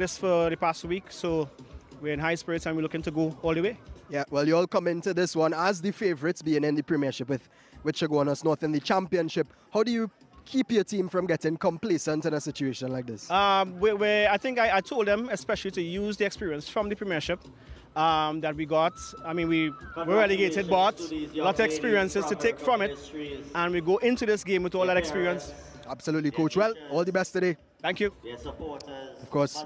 this for the past week, so we're in high spirits and we're looking to go all the way. Yeah, well, you all come into this one as the favourites, being in the Premiership with Chaguanas North in the Championship. How do you keep your team from getting complacent in a situation like this? I think I told them especially to use the experience from the Premiership that we got. I mean, we were relegated, but a lot of experiences to take from it, and we go into this game with all that experience. Absolutely, Coach. Well, all the best today. Thank you. Of course,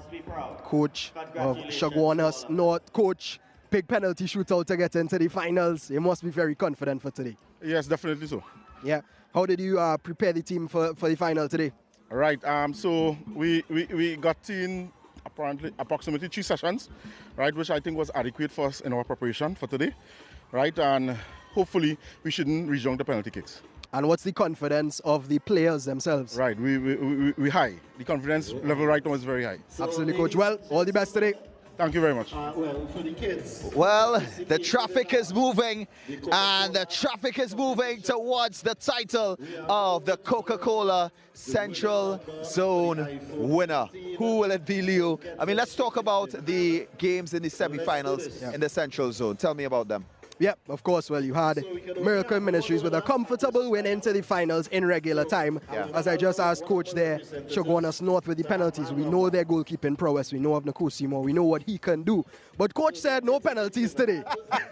Coach of Chaguanas North, Coach, big penalty shootout to get into the finals. You must be very confident for today. Yes, definitely so. Yeah. How did you prepare the team for the final today? Right. So we got in approximately 3 sessions, right, which I think was adequate for us in our preparation for today, right, and hopefully we shouldn't rejoin the penalty kicks. And what's the confidence of the players themselves? Right, we high. The confidence level right now is very high. Absolutely, Coach. Well, all the best today. Thank you very much. Well, the traffic is moving, and the traffic is moving towards the title of the Coca-Cola Central Zone winner. Who will it be, Leo? I mean, let's talk about the games in the semi-finals in the Central Zone. Tell me about them. Yeah, of course. Well, you had Miracle Ministries with a comfortable win into the finals in regular time. Yeah. As I just asked Coach there, Chaguanas North with the penalties. We know their goalkeeping prowess. We know of Nakosimo. We know what he can do. But Coach said no penalties today.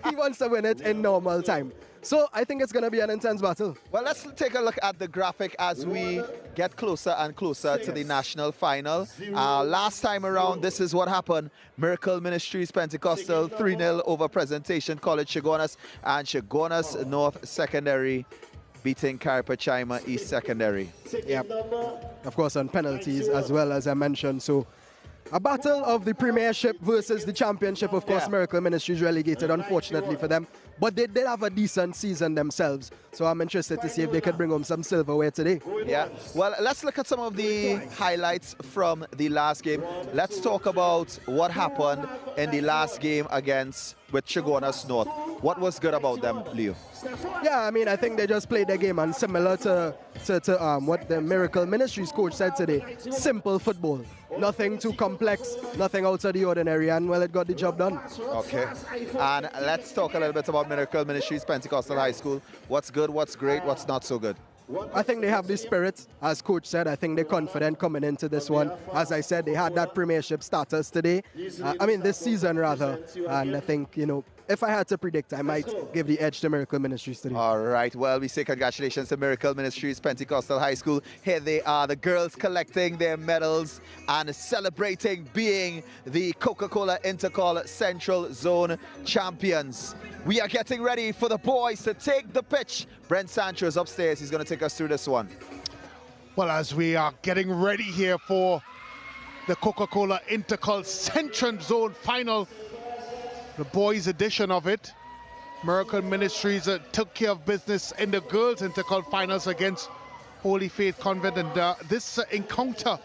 He wants to win it in normal time. So I think it's going to be an intense battle. Well, let's take a look at the graphic as we get closer and closer to the national final. Last time around, this is what happened. Miracle Ministries Pentecostal 3-0 over Presentation College Chaguanas, and Chaguanas North Secondary beating Caripachima East Secondary. Yeah, of course, on penalties as well, as I mentioned. So a battle of the Premiership versus the Championship. Of course, Miracle Ministries relegated, unfortunately for them. But they did have a decent season themselves. So I'm interested to see if they could bring home some silverware today. Yeah, well, let's look at some of the highlights from the last game. Let's talk about what happened in the last game with Chaguanas North. What was good about them, Leo? Yeah, I mean, I think they just played their game, and similar to what the Miracle Ministries coach said today, simple football. Nothing too complex, nothing out of the ordinary, and well, it got the job done. Okay, and let's talk a little bit about Miracle Ministries Pentecostal High School. What's good, what's great, what's not so good? I think they have the spirit, as coach said. I think they're confident coming into this one. As I said, they had that Premiership status today. This season rather. And I think, if I had to predict, I might give the edge to Miracle Ministries today. All right, well, we say congratulations to Miracle Ministries Pentecostal High School. Here they are, the girls collecting their medals and celebrating being the Coca-Cola Intercol Central Zone champions. We are getting ready for the boys to take the pitch. Brent Sancho is upstairs. He's going to take us through this one. Well, as we are getting ready here for the Coca-Cola Intercol Central Zone final, the boys edition of it, Miracle Ministries took care of business in the girls Intercol finals against Holy Faith Convent, and this encounter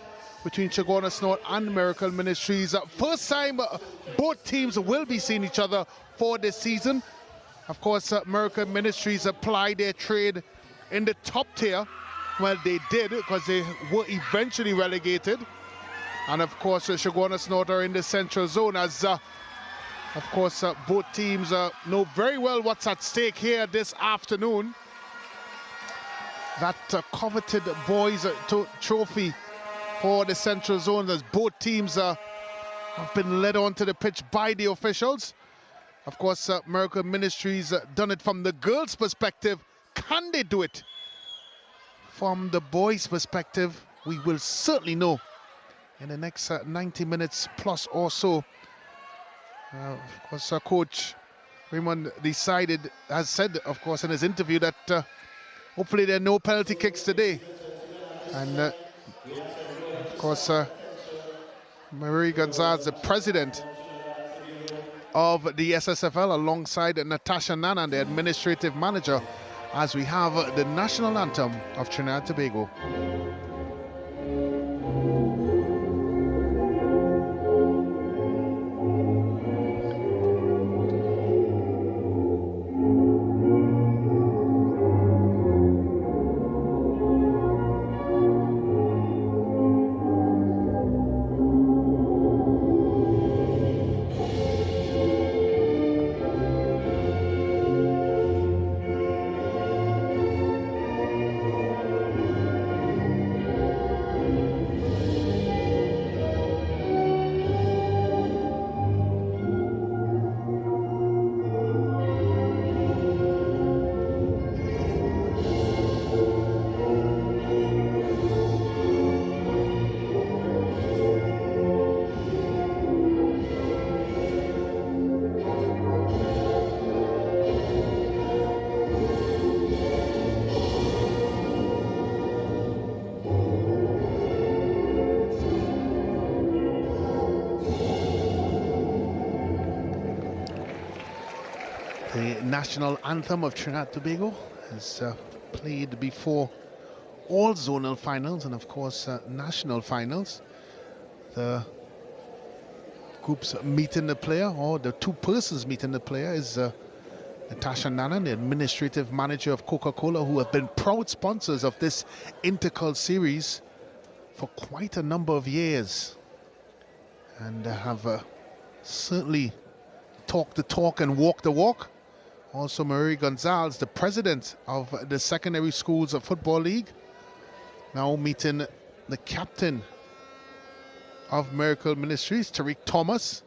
between Chaguanas North and Miracle Ministries, first time both teams will be seeing each other for this season. Of course, Miracle Ministries applied their trade in the top tier. Well, they did, because they were eventually relegated. And of course, Chaguanas North are in the Central Zone, as of course, both teams know very well what's at stake here this afternoon. That coveted boys trophy for the Central Zone, as both teams have been led onto the pitch by the officials. Of course, Miracle Ministries done it from the girls' perspective. Can they do it from the boys' perspective? We will certainly know in the next 90 minutes plus or so. Of course, Coach Raymond has said, of course, in his interview that hopefully there are no penalty kicks today. And of course, Marie Gonzalez, the president of the SSFL, alongside Natasha Nanan, the administrative manager, as we have the national anthem of Trinidad and Tobago. The national anthem of Trinidad and Tobago is played before all zonal finals and of course national finals. The groups meeting the player, or the two persons meeting the player, is Natasha Nanan, the administrative manager of Coca-Cola, who have been proud sponsors of this Intercol series for quite a number of years, and have certainly talked the talk and walked the walk. Also Marie Gonzalez, the president of the Secondary Schools of Football League, now meeting the captain of Miracle Ministries, Tariq Thomas,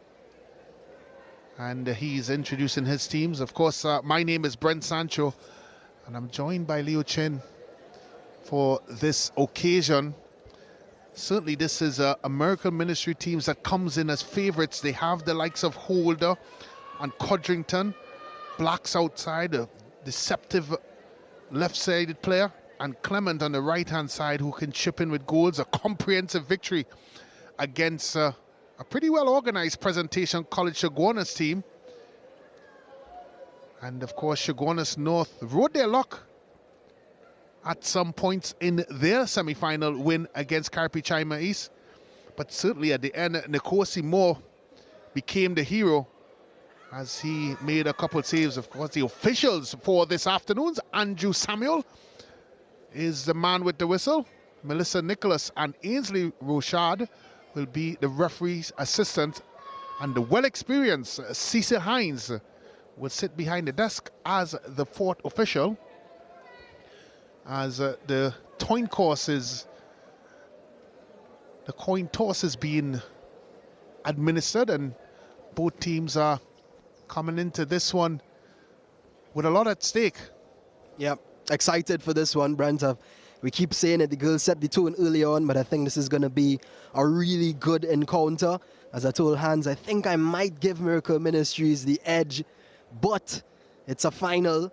and he's introducing his teams. Of course, my name is Brent Sancho, and I'm joined by Leo Chin for this occasion. Certainly this is a Miracle Ministry teams that comes in as favorites. They have the likes of Holder and Codrington, Blacks outside, a deceptive left-sided player, and Clement on the right-hand side, who can chip in with goals. A comprehensive victory against a pretty well-organized Presentation College Chaguanas team. And of course, Chaguanas North rode their luck at some points in their semi-final win against Karpi Chima East. But certainly at the end, Nkosi Moore became the hero as he made a couple saves. Of course, the officials for this afternoon's Andrew Samuel is the man with the whistle. Melissa Nicholas and Ainsley Rochard will be the referee's assistant, and the well-experienced Cecil Hines will sit behind the desk as the fourth official, as the coin toss is being administered, and both teams are coming into this one with a lot at stake. Yep, excited for this one, Brent. We keep saying that the girls set the tone early on, but I think this is going to be a really good encounter. As I told Hans, I think I might give Miracle Ministries the edge, but it's a final.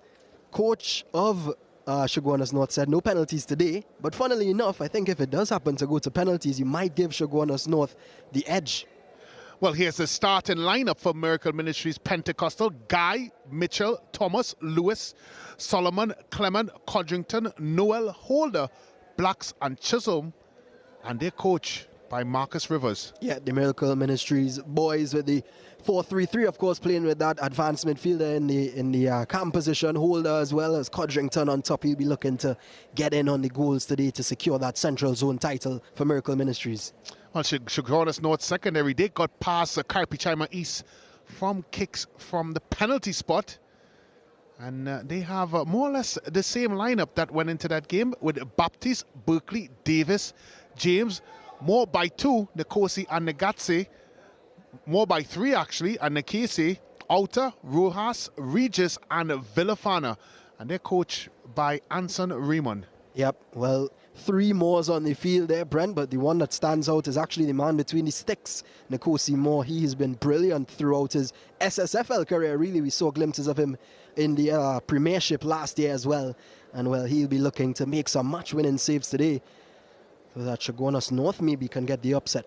Coach of Chaguanas North said no penalties today, but funnily enough, I think if it does happen to go to penalties, you might give Chaguanas North the edge. Well, here's the starting lineup for Miracle Ministries Pentecostal. Guy, Mitchell, Thomas, Lewis, Solomon, Clement, Codrington, Noel, Holder, Blacks and Chisholm, and their coach by Marcus Rivers. Yeah, the Miracle Ministries boys with the 4-3-3, of course, playing with that advanced midfielder in the cam position. Holder as well as Codrington on top. He'll be looking to get in on the goals today to secure that Central Zone title for Miracle Ministries. Well, Chaguanas North Secondary, they got past Karpi Chima East from kicks from the penalty spot. And they have more or less the same lineup that went into that game, with Baptiste, Berkeley, Davis, James, more by 2, Nkosi and Nagatse, more by 3 actually, and Nakese, Outer, Rojas, Regis and Villafana. And they're coached by Anson Raymond. Yep, well, 3 Moores on the field there, Brent, but the one that stands out is actually the man between the sticks, Nkosi Moore. He has been brilliant throughout his SSFL career, really. We saw glimpses of him in the Premiership last year as well. And, well, he'll be looking to make some match-winning saves today so that Chaguanas North maybe can get the upset.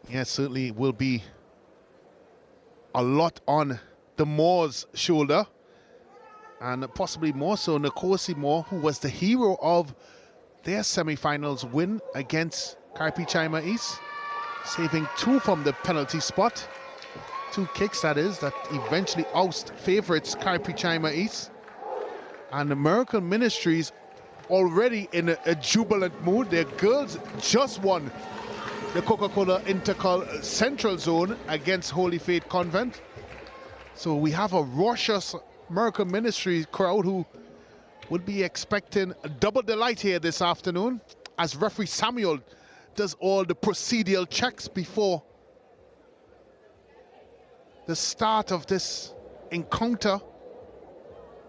Yeah, certainly will be a lot on the Moores' shoulder. And possibly more so Nkosi Moore, who was the hero of their semi-finals win against Karpi Chima East, saving 2 from the penalty spot. 2 kicks, that is, that eventually oust favourites Karpi Chima East. And the Miracle Ministries already in a jubilant mood. Their girls just won the Coca-Cola Intercol Central Zone against Holy Faith Convent. So we have a raucous Miracle Ministries crowd who would be expecting a double delight here this afternoon, as referee Samuel does all the procedural checks before the start of this encounter.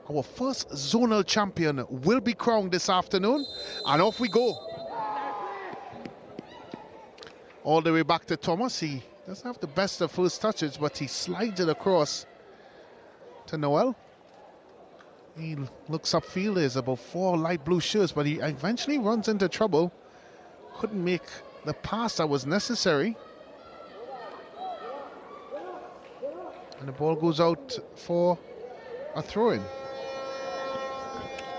Our first zonal champion will be crowned this afternoon, and off we go. All the way back to Thomas. He doesn't have the best of first touches, but he slides it across to Noel. He looks upfield. There's about 4 light blue shirts, but he eventually runs into trouble. Couldn't make the pass that was necessary. And the ball goes out for a throw-in.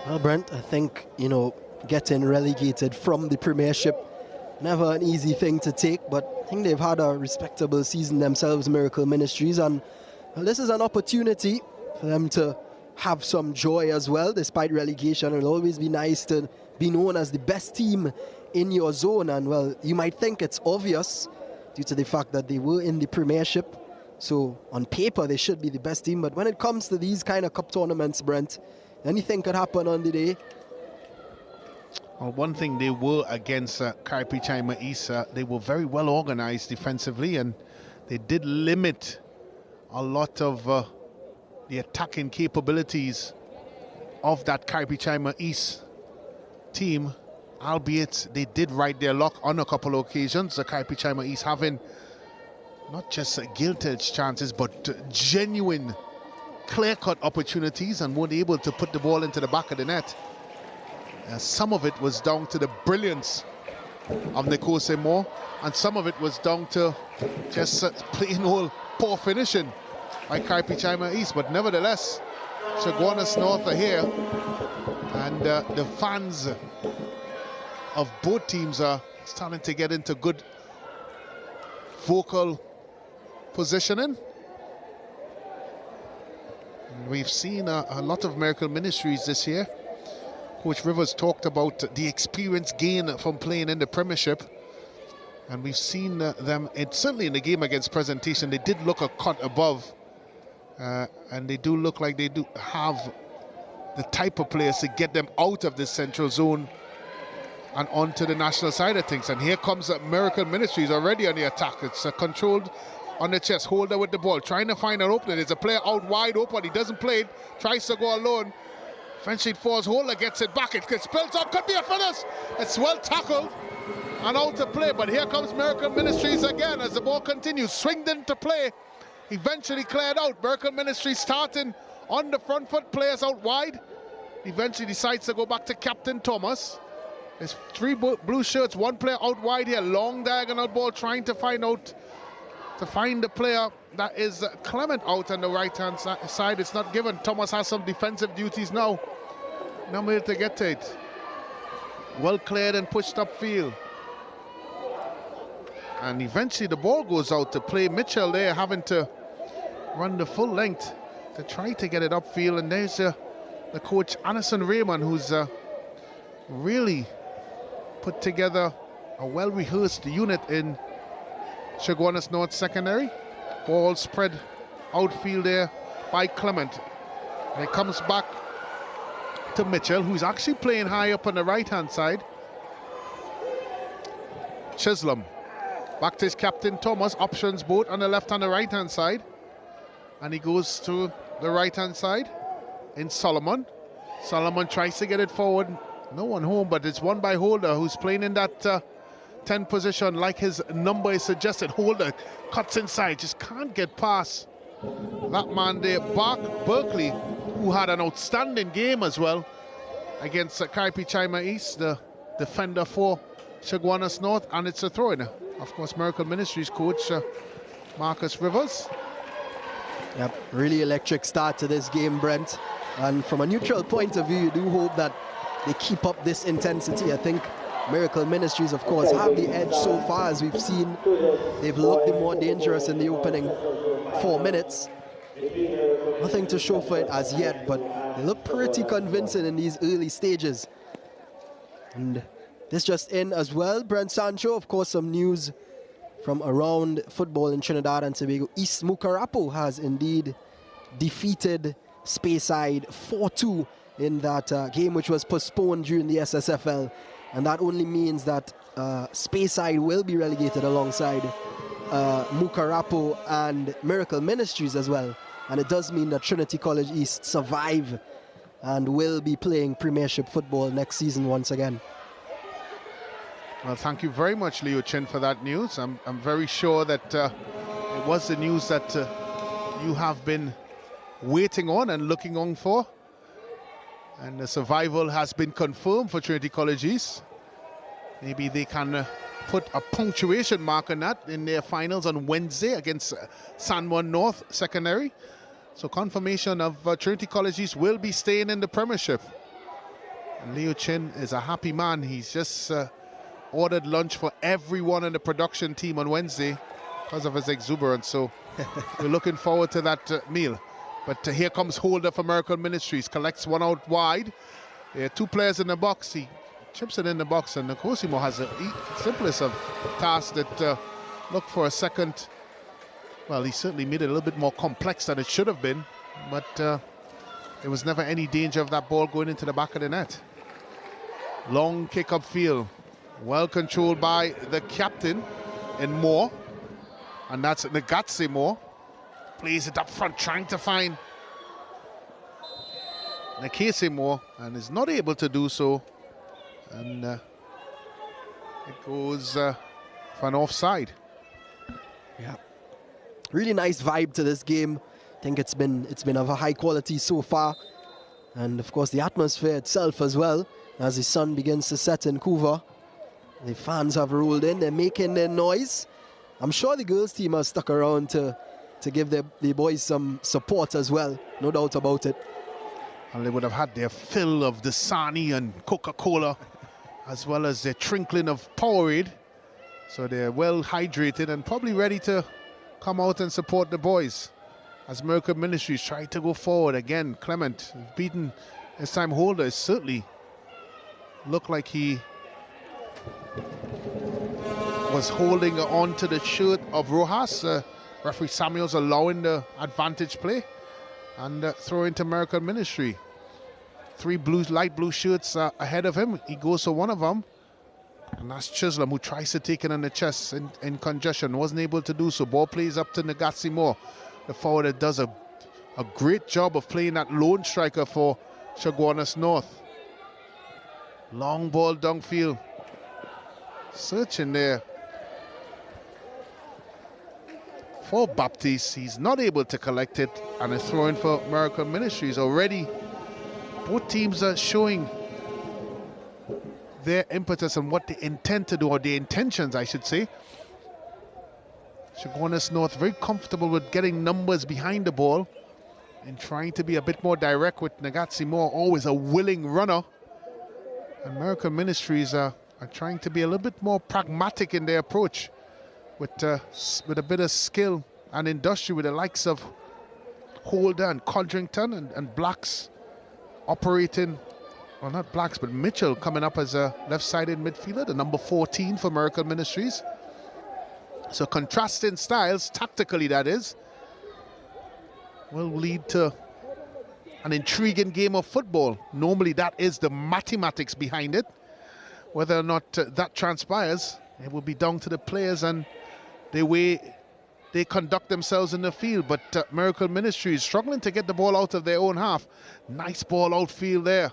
Well, Brent, I think, you know, getting relegated from the Premiership, never an easy thing to take, but I think they've had a respectable season themselves, Miracle Ministries, and well, this is an opportunity for them to have some joy as well, despite relegation. It'll always be nice to be known as the best team in your zone, and well, you might think it's obvious due to the fact that they were in the Premiership, so on paper they should be the best team, but when it comes to these kind of cup tournaments, Brent, anything could happen on the day. Well, one thing they were against Kaipi Chima East, they were very well organized defensively, and they did limit a lot of the attacking capabilities of that Kaipi Chima East team, albeit they did ride their luck on a couple of occasions. The Kaipi Chima East having not just gilt-edged chances, but genuine clear-cut opportunities, and weren't able to put the ball into the back of the net. Some of it was down to the brilliance of Nikose Moore, and some of it was down to just plain old poor finishing by Kaipi Chima East. But nevertheless, Chaguanas North are here, and the fans of both teams are starting to get into good vocal positioning. We've seen a lot of Miracle Ministries this year. Coach Rivers talked about the experience gained from playing in the Premiership, and we've seen them, certainly in the game against Presentation, they did look a cut above, and they do look like they do have the type of players to get them out of this central zone and onto the national side of things. And here comes Miracle Ministries already on the attack. It's controlled on the chest, Holder with the ball, trying to find an opening. There's a player out wide open, he doesn't play it, tries to go alone. French falls, Holder gets it back, it gets built up, could be a finish. It's well tackled and out to play, but here comes Miracle Ministries again as the ball continues, swinged into play, eventually cleared out. Miracle Ministries starting on the front foot, players out wide, eventually decides to go back to Captain Thomas. There's three blue shirts, one player out wide here, long diagonal ball, trying to find the player that is Clement out on the right-hand side. It's not given. Thomas has some defensive duties now. Not able to get to it. Well cleared and pushed upfield. And eventually the ball goes out to play. Mitchell there having to run the full length to try to get it upfield. And there's the coach, Anderson Raymond, who's really put together a well-rehearsed unit in Chaguanas North secondary. Ball spread outfield there by Clement. And it comes back to Mitchell, who's actually playing high up on the right-hand side. Chisholm. Back to his captain, Thomas. Options both on the left and the right-hand side. And he goes to the right-hand side in Solomon. Solomon tries to get it forward. No one home, but it's won by Holder, who's playing in that 10 position like his number is suggested. Holder cuts inside, just can't get past that man there. Berkeley, who had an outstanding game as well against Kaipi Chima East, the defender for Chaguanas North, and it's a throw-in. Of course, Miracle Ministries coach Marcus Rivers. Yep, really electric start to this game, Brent. And from a neutral point of view, you do hope that they keep up this intensity. I think Miracle Ministries, of course, have the edge so far, as we've seen. They've looked the more dangerous in the opening 4 minutes. Nothing to show for it as yet, but they look pretty convincing in these early stages. And this just in as well, Brent Sancho, of course, some news from around football in Trinidad and Tobago. East Mukarapo has indeed defeated Speyside 4-2 in that game which was postponed during the SSFL. And that only means that Speyside will be relegated alongside Mukarapo and Miracle Ministries as well. And it does mean that Trinity College East survive and will be playing Premiership football next season once again. Well, thank you very much, Leo Chin, for that news. I'm very sure that it was the news that you have been waiting on and looking on for. And the survival has been confirmed for Trinity College East. Maybe they can put a punctuation mark on that in their finals on Wednesday against San Juan North Secondary. So confirmation of Trinity College East will be staying in the Premiership. And Leo Chin is a happy man. He's just ordered lunch for everyone in the production team on Wednesday because of his exuberance. So we're looking forward to that meal. But here comes Holder for Miracle Ministries. Collects one out wide. There are 2 players in the box. He chips it in the box. And Cosimo has the simplest of tasks that look for a second. Well, he certainly made it a little bit more complex than it should have been. But there was never any danger of that ball going into the back of the net. Long kick upfield. Well controlled by the captain in Moore. And that's Negatse Moore. Plays it up front, trying to find Nekese Moore, and is not able to do so. And it goes for an offside. Yeah. Really nice vibe to this game. I think it's been of a high quality so far. And of course the atmosphere itself as well. As the sun begins to set in Couva, the fans have rolled in, they're making their noise. I'm sure the girls team has stuck around to give the boys some support as well, no doubt about it. And they would have had their fill of Dasani and Coca-Cola, as well as their trinkling of Powerade. So they're well hydrated and probably ready to come out and support the boys. As Miracle Ministries try to go forward again, Clement beaten this time. Holder is certainly looked like he was holding on to the shirt of Rojas. Referee Samuels allowing the advantage play and throw into Miracle Ministry. 3 light blue shirts ahead of him. He goes for one of them. And that's Chisholm, who tries to take it on the chest in congestion. Wasn't able to do so. Ball plays up to Negatse Moore. The forward that does a great job of playing that lone striker for Chaguanas North. Long ball downfield. Searching there for Baptiste. He's not able to collect it and is throwing for Miracle Ministries. Already both teams are showing their impetus and what they intend to do, or their intentions I should say. Chaguanas North very comfortable with getting numbers behind the ball and trying to be a bit more direct, with Negatse Moore always a willing runner. And Miracle Ministries are trying to be a little bit more pragmatic in their approach, with a bit of skill and industry, with the likes of Holder and Codrington and Blacks operating, well, not Blacks, but Mitchell coming up as a left-sided midfielder, the number 14 for Miracle Ministries. So contrasting styles, tactically that is, will lead to an intriguing game of football. Normally that is the mathematics behind it. Whether or not that transpires, it will be down to the players and the way they conduct themselves in the field. But Miracle Ministries struggling to get the ball out of their own half. Nice ball outfield there,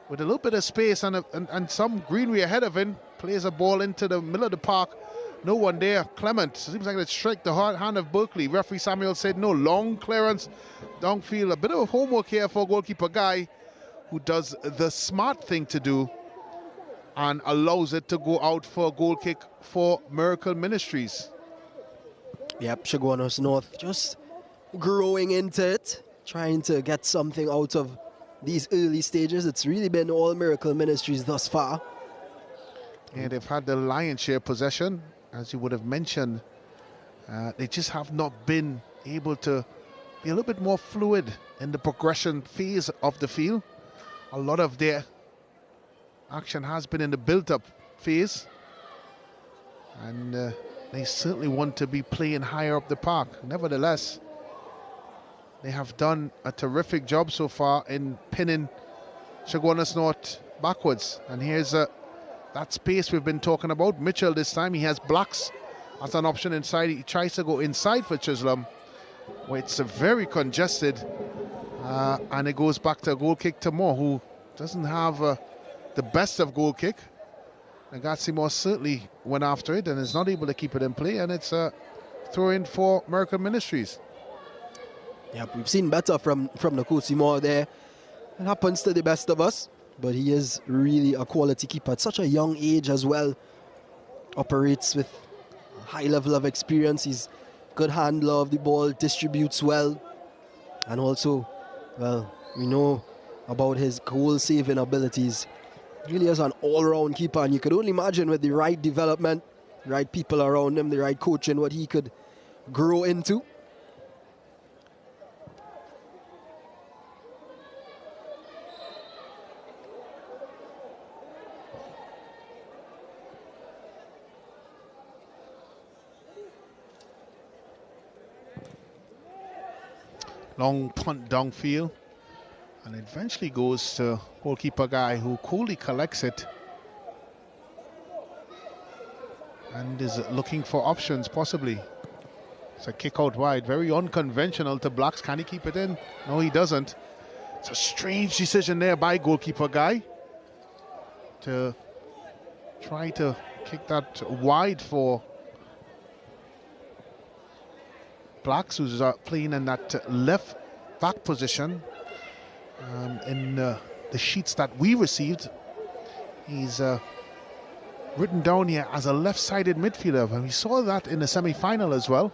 with a little bit of space and some greenery ahead of him. Plays a ball into the middle of the park. No one there. Clement, seems like it struck the hard hand of Berkeley. Referee Samuel said no. Long clearance downfield. A bit of homework here for goalkeeper Guy, who does the smart thing to do and allows it to go out for a goal kick for Miracle Ministries. Yep, Chaguanas North just growing into it, trying to get something out of these early stages. It's really been all Miracle Ministries thus far. Yeah, they've had the lion's share possession, as you would have mentioned. They just have not been able to be a little bit more fluid in the progression phase of the field. A lot of their action has been in the built-up phase, and they certainly want to be playing higher up the park. Nevertheless, they have done a terrific job so far in pinning Chaguanas North backwards. And here's that space we've been talking about. Mitchell this time, he has Blacks as an option inside. He tries to go inside for Chisholm, where it's very congested, and it goes back to a goal kick to Moore, who doesn't have the best of goal kick. Negatse Moore certainly went after it and is not able to keep it in play, and it's a throw in for Miracle Ministries. Yeah, we've seen better from Negatse Moore there. It happens to the best of us, but he is really a quality keeper at such a young age as well. Operates with a high level of experience. He's good handler of the ball, distributes well. And also, well, we know about his goal-saving abilities. Really is an all-round keeper, and you could only imagine with the right development, right people around him, the right coaching, what he could grow into. Long punt downfield, and it eventually goes to goalkeeper guy who coolly collects it and is looking for options possibly. It's a kick out wide, very unconventional to Blacks. Can he keep it in? No, he doesn't. It's a strange decision there by goalkeeper guy to try to kick that wide for Blacks, who's playing in that left back position. In the sheets that we received, he's written down here as a left-sided midfielder, and we saw that in the semi-final as well.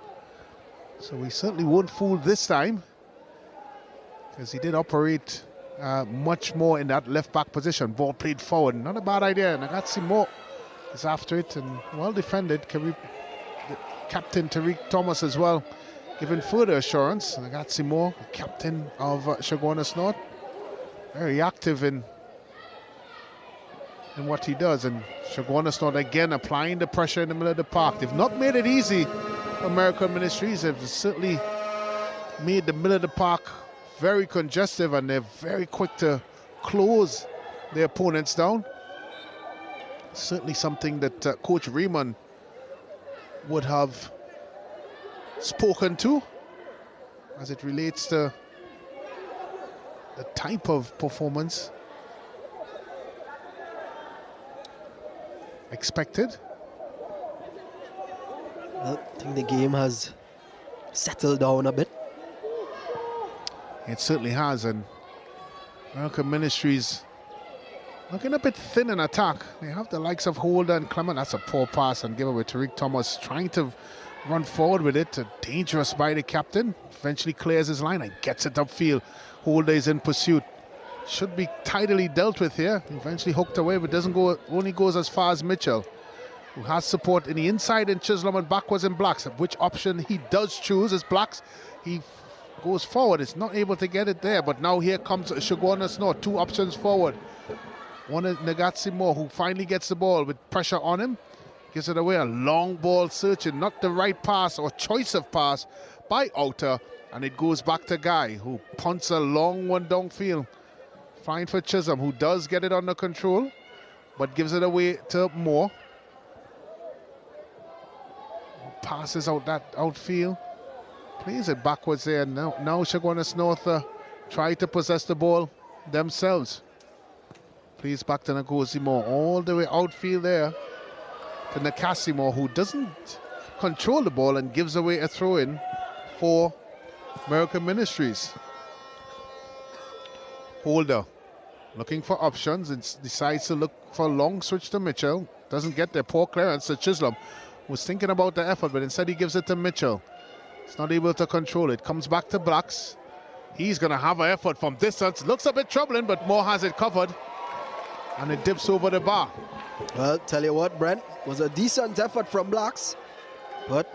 So we certainly won't fool this time, because he did operate much more in that left-back position. Ball played forward, not a bad idea. Nagatsimo is after it, and well defended. Captain Tariq Thomas as well, giving further assurance. Nagatsimo, captain of Chaguanas North, very active in what he does. And Chaguanas North again applying the pressure in the middle of the park. They've not made it easy for American Ministries. They've certainly made the middle of the park very congestive, and they're very quick to close their opponents down. Certainly something that Coach Riemann would have spoken to as it relates to the type of performance expected. Well, I think the game has settled down a bit. It certainly has, and American Ministries looking a bit thin in attack. They have the likes of Holder and Clement. That's a poor pass and give away to Tariq Thomas, trying to run forward with it. Dangerous by the captain. Eventually clears his line and gets it upfield. Holder is in pursuit. Should be tidily dealt with here. Eventually hooked away, but doesn't go. Only goes as far as Mitchell, who has support in the inside in Chisholm and backwards in Blacks. Which option he does choose is Blacks. He goes forward. It's not able to get it there, but now here comes Chaguanas North. Two options forward. One is Nagatsimo, who finally gets the ball with pressure on him. Gives it away, a long ball searching, not the right pass or choice of pass by Outer, and it goes back to Guy, who punts a long one downfield. Fine for Chisholm, who does get it under control, but gives it away to Moore. Passes out that outfield, plays it backwards there. Now Chaguanas North try to possess the ball themselves. Plays back to Nagosimo, all the way outfield there to Nakasimo, who doesn't control the ball and gives away a throw-in for American Ministries. Holder looking for options and decides to look for a long switch to Mitchell. Doesn't get there. Poor clearance to Chisholm, was thinking about the effort, but instead he gives it to Mitchell. He's not able to control it. Comes back to Blacks. He's going to have an effort from distance. Looks a bit troubling, but Moore has it covered. And it dips over the bar. Well, tell you what, Brent, was a decent effort from Blacks, but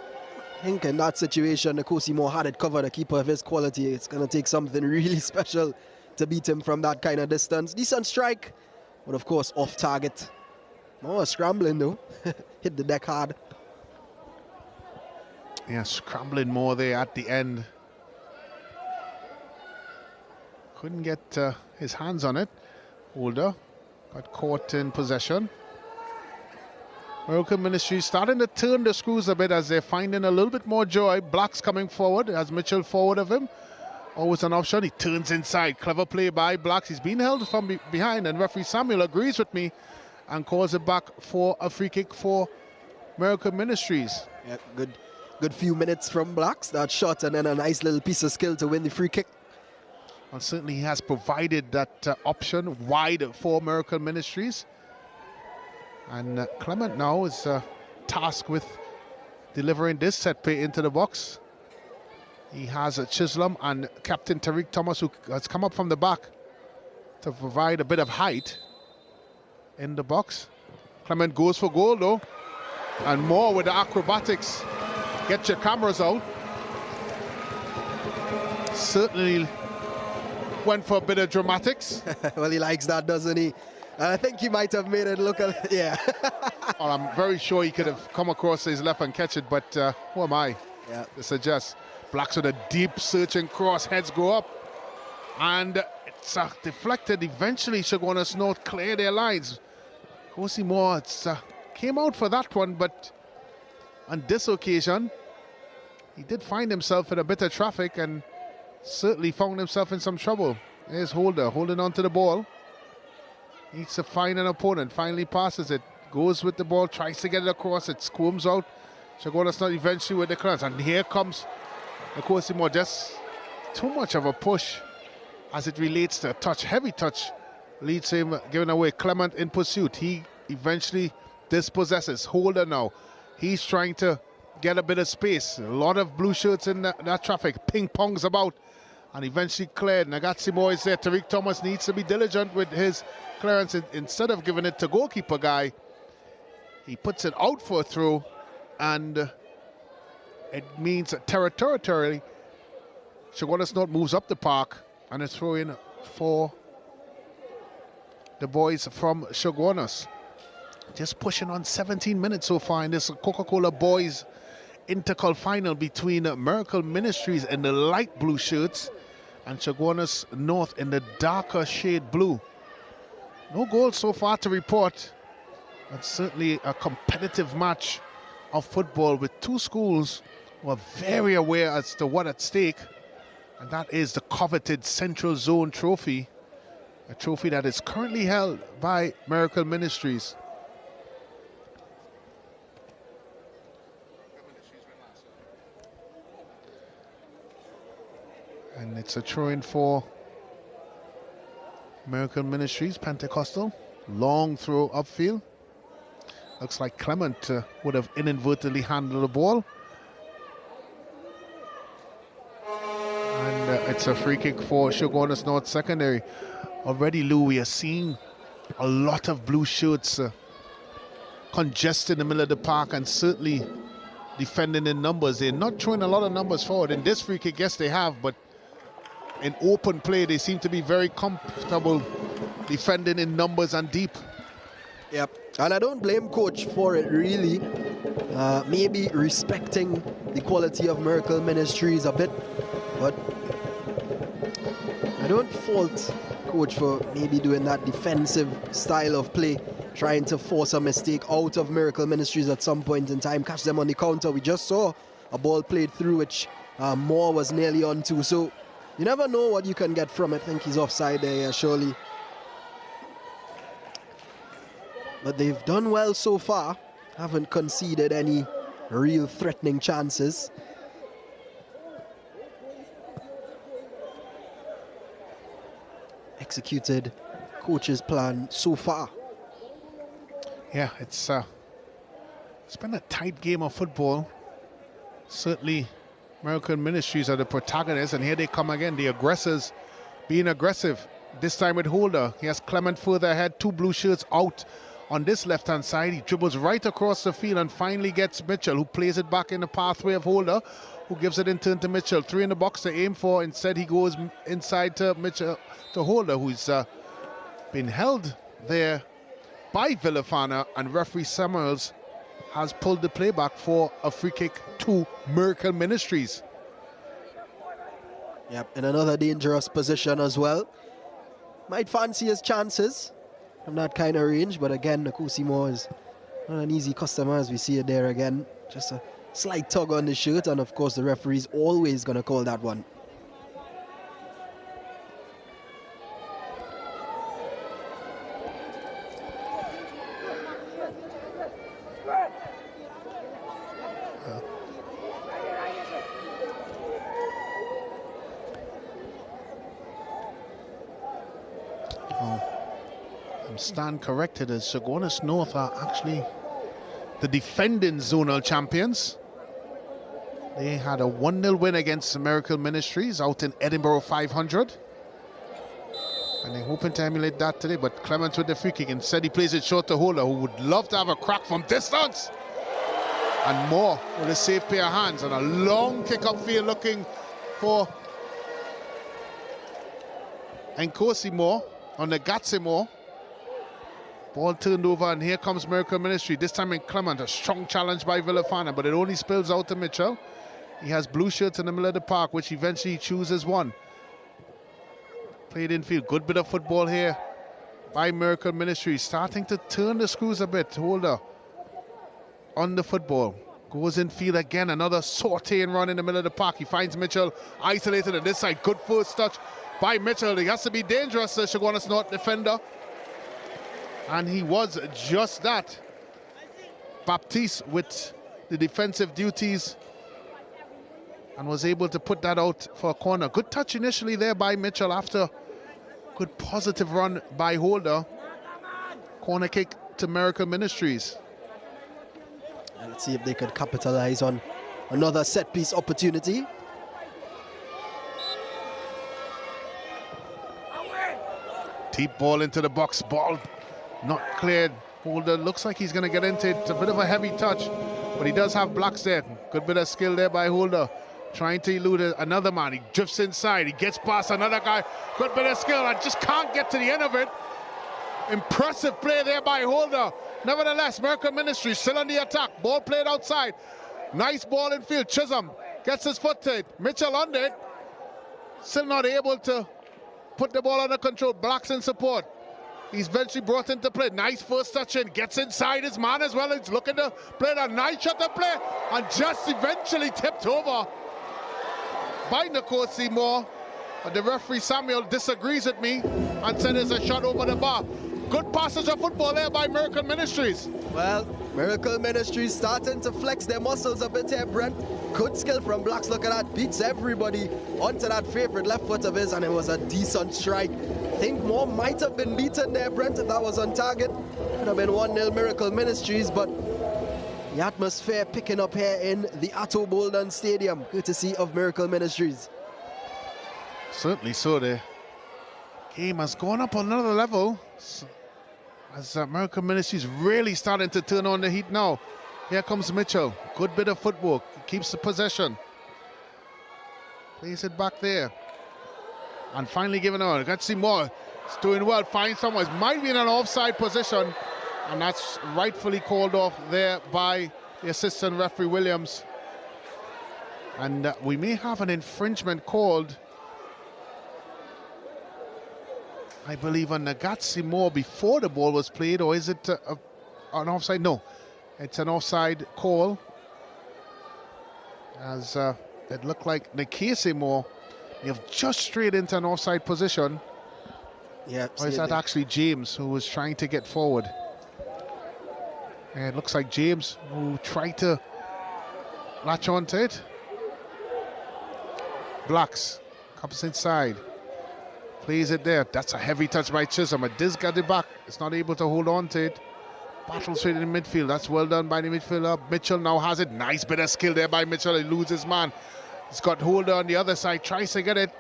I think in that situation, Nakosimo had it covered. A keeper of his quality, it's going to take something really special to beat him from that kind of distance. Decent strike, but of course off target. Oh, scrambling though. Hit the deck hard. Yeah, scrambling more there at the end. Couldn't get his hands on it. Holder got caught in possession. American Ministries starting to turn the screws a bit as they're finding a little bit more joy. Blacks coming forward, as Mitchell forward of him. Always an option. He turns inside. Clever play by Blacks. He's been held from behind, and referee Samuel agrees with me and calls it back for a free kick for American Ministries. Yeah, good few minutes from Blacks. That shot, and then a nice little piece of skill to win the free kick. And certainly he has provided that option wide for American Ministries. And Clement now is tasked with delivering this set play into the box. He has a Chisholm and Captain Tariq Thomas, who has come up from the back to provide a bit of height in the box. Clement goes for goal though, and more with the acrobatics. Get your cameras out. Certainly went for a bit of dramatics. Well, he likes that, doesn't he? I think he might have made it look a... yeah. Well, I'm very sure he could have come across his left and catch it, but who am I to suggest? Blacks with a deep searching cross, heads go up, and it's deflected. Eventually, Chaguanas North clear their lines. Kosi Moore came out for that one, but on this occasion, he did find himself in a bit of traffic and certainly found himself in some trouble. There's Holder holding on to the ball. Needs to find an opponent, finally passes it, goes with the ball, tries to get it across, it squirms out. Chaguanas North eventually with the clearance, and here comes Kosi Moore. Just too much of a push as it relates to a touch, heavy touch, leads him giving away. Clement in pursuit, he eventually dispossesses. Holder now, he's trying to get a bit of space. A lot of blue shirts in that traffic, ping pongs about, and eventually cleared. Nagatsimo is there. Tariq Thomas needs to be diligent with his clearance. Instead of giving it to goalkeeper guy, he puts it out for a throw, and it means territorially Chaguanas North moves up the park, and a throw in for the boys from Chaguanas. Just pushing on 17 minutes so far in this Coca-Cola boys intercol final between Miracle Ministries in the light blue shirts and Chaguanas North in the darker shade blue. No goals so far to report, but certainly a competitive match of football with two schools who are very aware as to what's at stake, and that is the coveted Central Zone Trophy, a trophy that is currently held by Miracle Ministries. And it's a throw-in for Miracle Ministries, Pentecostal. Long throw upfield. Looks like Clement would have inadvertently handled the ball. And it's a free kick for Chaguanas North Secondary. Already, Lou, we are seeing a lot of blue shirts congested in the middle of the park, and certainly defending in numbers. They're not throwing a lot of numbers forward. In this free kick, yes, they have, but in open play, they seem to be very comfortable defending in numbers and deep. Yep, and I don't blame coach for it really. Maybe respecting the quality of Miracle Ministries a bit, but I don't fault coach for maybe doing that defensive style of play, trying to force a mistake out of Miracle Ministries at some point in time, catch them on the counter. We just saw a ball played through which Moore was nearly onto, so you never know what you can get from it. I think he's offside there, surely. But they've done well so far. Haven't conceded any real threatening chances. Executed coach's plan so far. Yeah, it's been a tight game of football. Certainly Miracle Ministries are the protagonists, and here they come again, the aggressors being aggressive. This time with Holder. He has Clement further ahead, two blue shirts out on this left-hand side. He dribbles right across the field and finally gets Mitchell, who plays it back in the pathway of Holder, who gives it in turn to Mitchell. Three in the box to aim for. Instead, he goes inside to Mitchell, to Holder, who's been held there by Villafana, and referee Samuels has pulled the play back for a free kick to Miracle Ministries. Yep, in another dangerous position as well. Might fancy his chances from that kind of range, but again, Kosi Moore is not an easy customer, as we see it there again. Just a slight tug on the shirt, and of course the referee's always going to call that one. Stand corrected, as Chaguanas North are actually the defending zonal champions. They had a 1-0 win against Miracle Ministries out in Edinburgh 500. And they're hoping to emulate that today, but Clement with the free kick, and said he plays it short to Holder, who would love to have a crack from distance. And Moore with a safe pair of hands and a long kick upfield looking for Nkosi Moore on the Gatsi Moore. Ball turned over, and here comes Miracle Ministry. This time in Clement, a strong challenge by Villafana, but it only spills out to Mitchell. He has blue shirts in the middle of the park, which eventually chooses one. Played infield, good bit of football here by Miracle Ministry, starting to turn the screws a bit. Holder on the football, goes infield again, another sorting run in the middle of the park. He finds Mitchell isolated on this side. Good first touch by Mitchell. He has to be dangerous, the Chaguanas North defender, and he was just that. Baptiste with the defensive duties and was able to put that out for a corner. Good touch initially there by Mitchell after good positive run by Holder. Corner kick to Miracle Ministries. And let's see if they could capitalize on another set piece opportunity. Deep ball into the box, ball not cleared. Holder looks like he's going to get into it. It's a bit of a heavy touch, but he does have blocks there. Good bit of skill there by Holder. Trying to elude another man. He drifts inside. He gets past another guy. Good bit of skill. I just can't get to the end of it. Impressive play there by Holder. Nevertheless, Miracle Ministry still on the attack. Ball played outside. Nice ball in field. Chisholm gets his foot to it. Mitchell under it. Still not able to put the ball under control. Blocks in support. He's eventually brought into play. Nice first touch in. Gets inside his man as well. He's looking to play a nice shot to play. And just eventually tipped over by Nkosi Moore. The referee Samuel disagrees with me and said it's a shot over the bar. Good passage of football there by Miracle Ministries. Well, Miracle Ministries starting to flex their muscles a bit here, Brent. Good skill from Blacks. Look at that. Beats everybody onto that favorite left foot of his, and it was a decent strike. I think Moore might have been beaten there, Brent, if that was on target. Could have been 1-0 Miracle Ministries, but the atmosphere picking up here in the Atto Bolden Stadium, courtesy of Miracle Ministries. Certainly so. The game has gone up another level as Miracle Ministries really starting to turn on the heat now. Here comes Mitchell. Good bit of footwork. Keeps the possession. Plays it back there. And finally giving on. Got to see more. It's doing well. Finds someone. Might be in an offside position. And that's rightfully called off there by the assistant referee Williams. And we may have an infringement called, I believe, on Nagatsi Moore before the ball was played, or is it an offside? No, it's an offside call. As it looked like Nakese Moore, you have just straight into an offside position. Yeah. Or is that actually James who was trying to get forward? And it looks like James who tried to latch onto it. Blacks comes inside. Plays it there. That's a heavy touch by Chisholm. But Diz got it back. It's not able to hold on to it. Battles straight in the midfield. That's well done by the midfielder. Mitchell now has it. Nice bit of skill there by Mitchell. He loses man. He's got Holder on the other side. Tries to get it.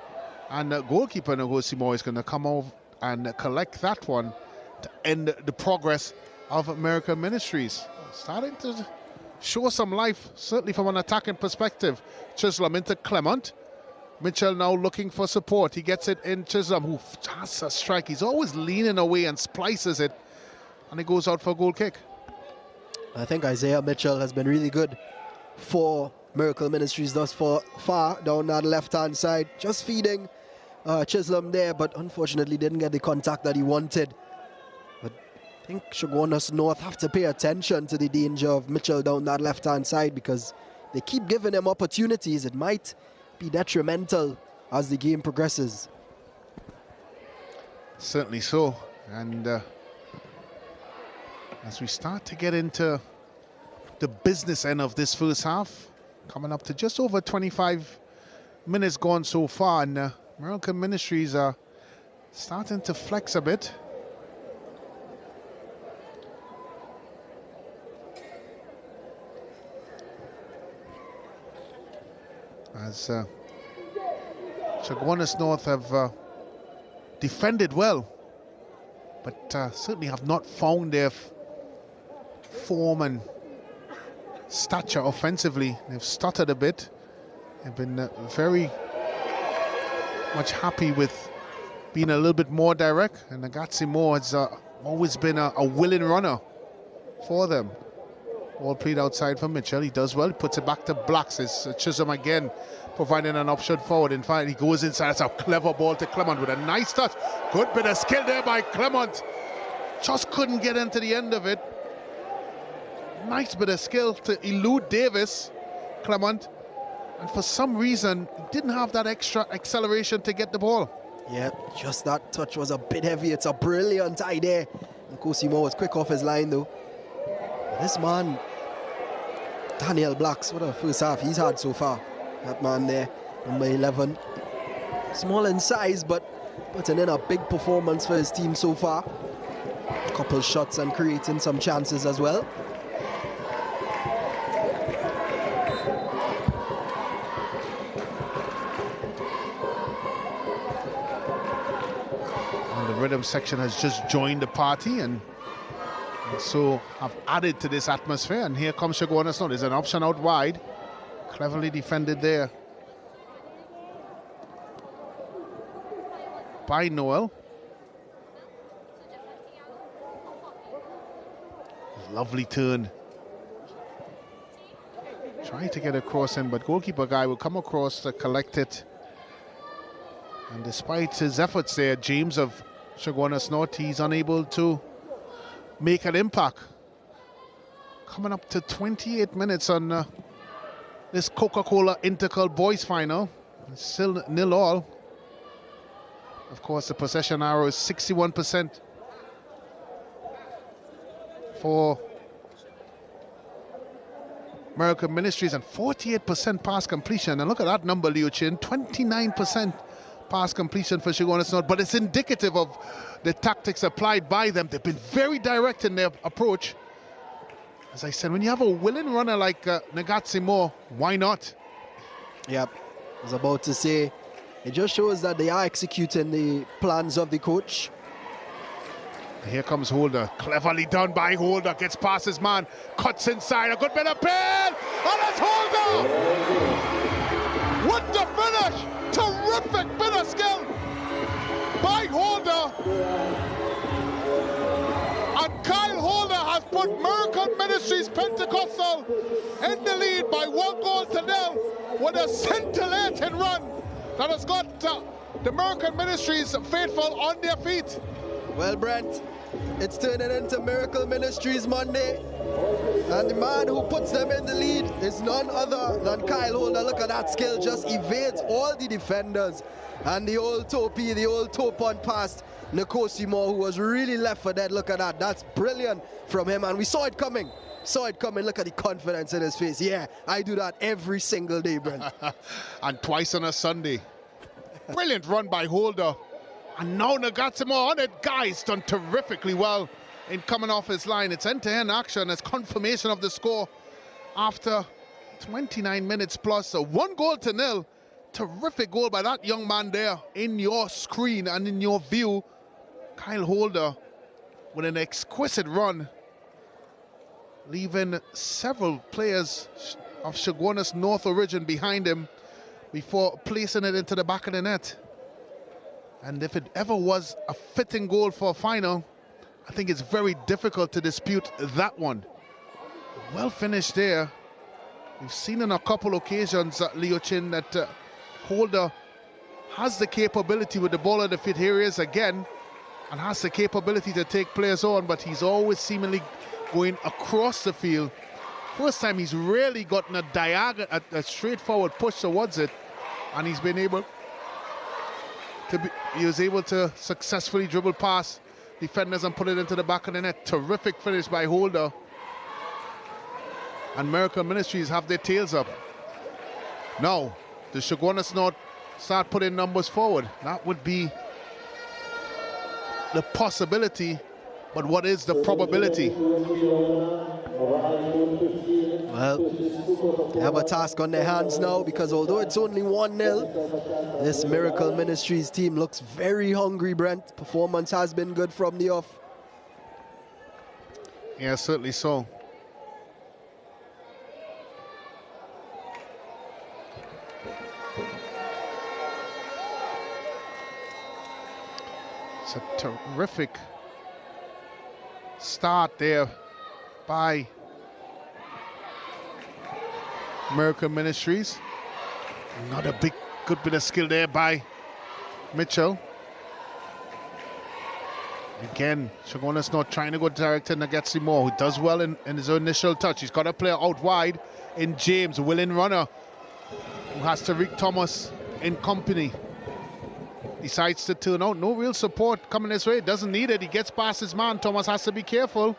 And the goalkeeper Nkosi Moore is going to come over and collect that one to end the progress of Miracle Ministries. Starting to show some life, certainly from an attacking perspective. Chisholm into Clement. Mitchell now looking for support. He gets it in. Chisholm, who has a strike. He's always leaning away and splices it. And it goes out for a goal kick. I think Isaiah Mitchell has been really good for Miracle Ministries thus far down that left-hand side. Just feeding Chisholm there, but unfortunately didn't get the contact that he wanted. But I think Chaguanas North have to pay attention to the danger of Mitchell down that left-hand side, because they keep giving him opportunities. It might be detrimental as the game progresses. Certainly so. And as we start to get into the business end of this first half, coming up to just over 25 minutes gone so far, and Miracle Ministries are starting to flex a bit. as Chaguanas North have defended well, but certainly have not found their form and stature offensively. They've stuttered a bit. They've been very much happy with being a little bit more direct, and Nagasi Moore has always been a willing runner for them. Ball played outside for Mitchell. He does well. He puts it back to Blacks. It's Chisholm again providing an option forward. In fact, he goes inside. That's a clever ball to Clement with a nice touch. Good bit of skill there by Clement. Just couldn't get into the end of it. Nice bit of skill to elude Davis, Clement. And for some reason, he didn't have that extra acceleration to get the ball. Yeah, just that touch was a bit heavy. It's a brilliant eye there. Nkosimo was quick off his line though. This man, Daniel Blacks, what a first half he's had so far. That man there, number 11. Small in size, but putting in a big performance for his team so far. A couple shots and creating some chances as well. Rhythm section has just joined the party and so have added to this atmosphere. And here comes Chaguanas North. There's an option out wide. Cleverly defended there by Noel. Lovely turn. Trying to get across him, but goalkeeper guy will come across to collect it. And despite his efforts there, James of Chaguanas North, he's unable to make an impact. Coming up to 28 minutes on this Coca-Cola Intercal Boys Final. It's still 0-0. Of course, the possession arrow is 61% for American Ministries and 48% pass completion. And look at that number, Liu Chin, 29% pass completion for Chaguanas North, but it's indicative of the tactics applied by them. They've been very direct in their approach. As I said, when you have a willing runner like Nagasi Moore, why not? Yep, I was about to say, it just shows that they are executing the plans of the coach. Here comes Holder, cleverly done by Holder, gets past his man, cuts inside, a good bit of ball, and it's Holder! What the finish! Terrific bit of skill by Holder. And Kyle Holder has put Miracle Ministries Pentecostal in the lead by 1-0 with a scintillating run that has got the Miracle Ministries faithful on their feet. Well, Brent, it's turning into Miracle Ministries Monday. And the man who puts them in the lead is none other than Kyle Holder. Look at that skill, just evades all the defenders. And the old Topi, the old Topon past Nkosimo, who was really left for dead. Look at that, that's brilliant from him. And we saw it coming. Look at the confidence in his face. Yeah, I do that every single day, Brent. And twice on a Sunday. Brilliant run by Holder. And now Nagasi Moore on it. Guys done terrifically well in coming off his line. It's end-to-end action. It's confirmation of the score after 29 minutes plus. So 1-0. Terrific goal by that young man there in your screen and in your view. Kyle Holder with an exquisite run, leaving several players of Chaguanas North origin behind him before placing it into the back of the net. And if it ever was a fitting goal for a final, I think it's very difficult to dispute that one. Well finished there. We've seen on a couple occasions, Leo Chin, that Holder has the capability with the ball at the fit areas again, and has the capability to take players on, but he's always seemingly going across the field. First time he's really gotten a diagonal, a straightforward push towards it, and he's been able to he was able to successfully dribble past defenders and put it into the back of the net. Terrific finish by Holder. And Miracle Ministries have their tails up. Now, the Chaguanas North start putting numbers forward. That would be the possibility but what is the probability? Well, they have a task on their hands now, because although it's only 1-0, this Miracle Ministries team looks very hungry, Brent. Performance has been good from the off. Yeah, certainly so. It's a terrific start there by Miracle Ministries. Not a good bit of skill there by Mitchell. Again, Chaguanas North trying to go direct to Nagetsi Moore, who does well in his initial touch. He's got a player out wide in James, a willing runner, who has Tariq Thomas in company. Decides to turn out. No real support coming this way. Doesn't need it. He gets past his man. Thomas has to be careful.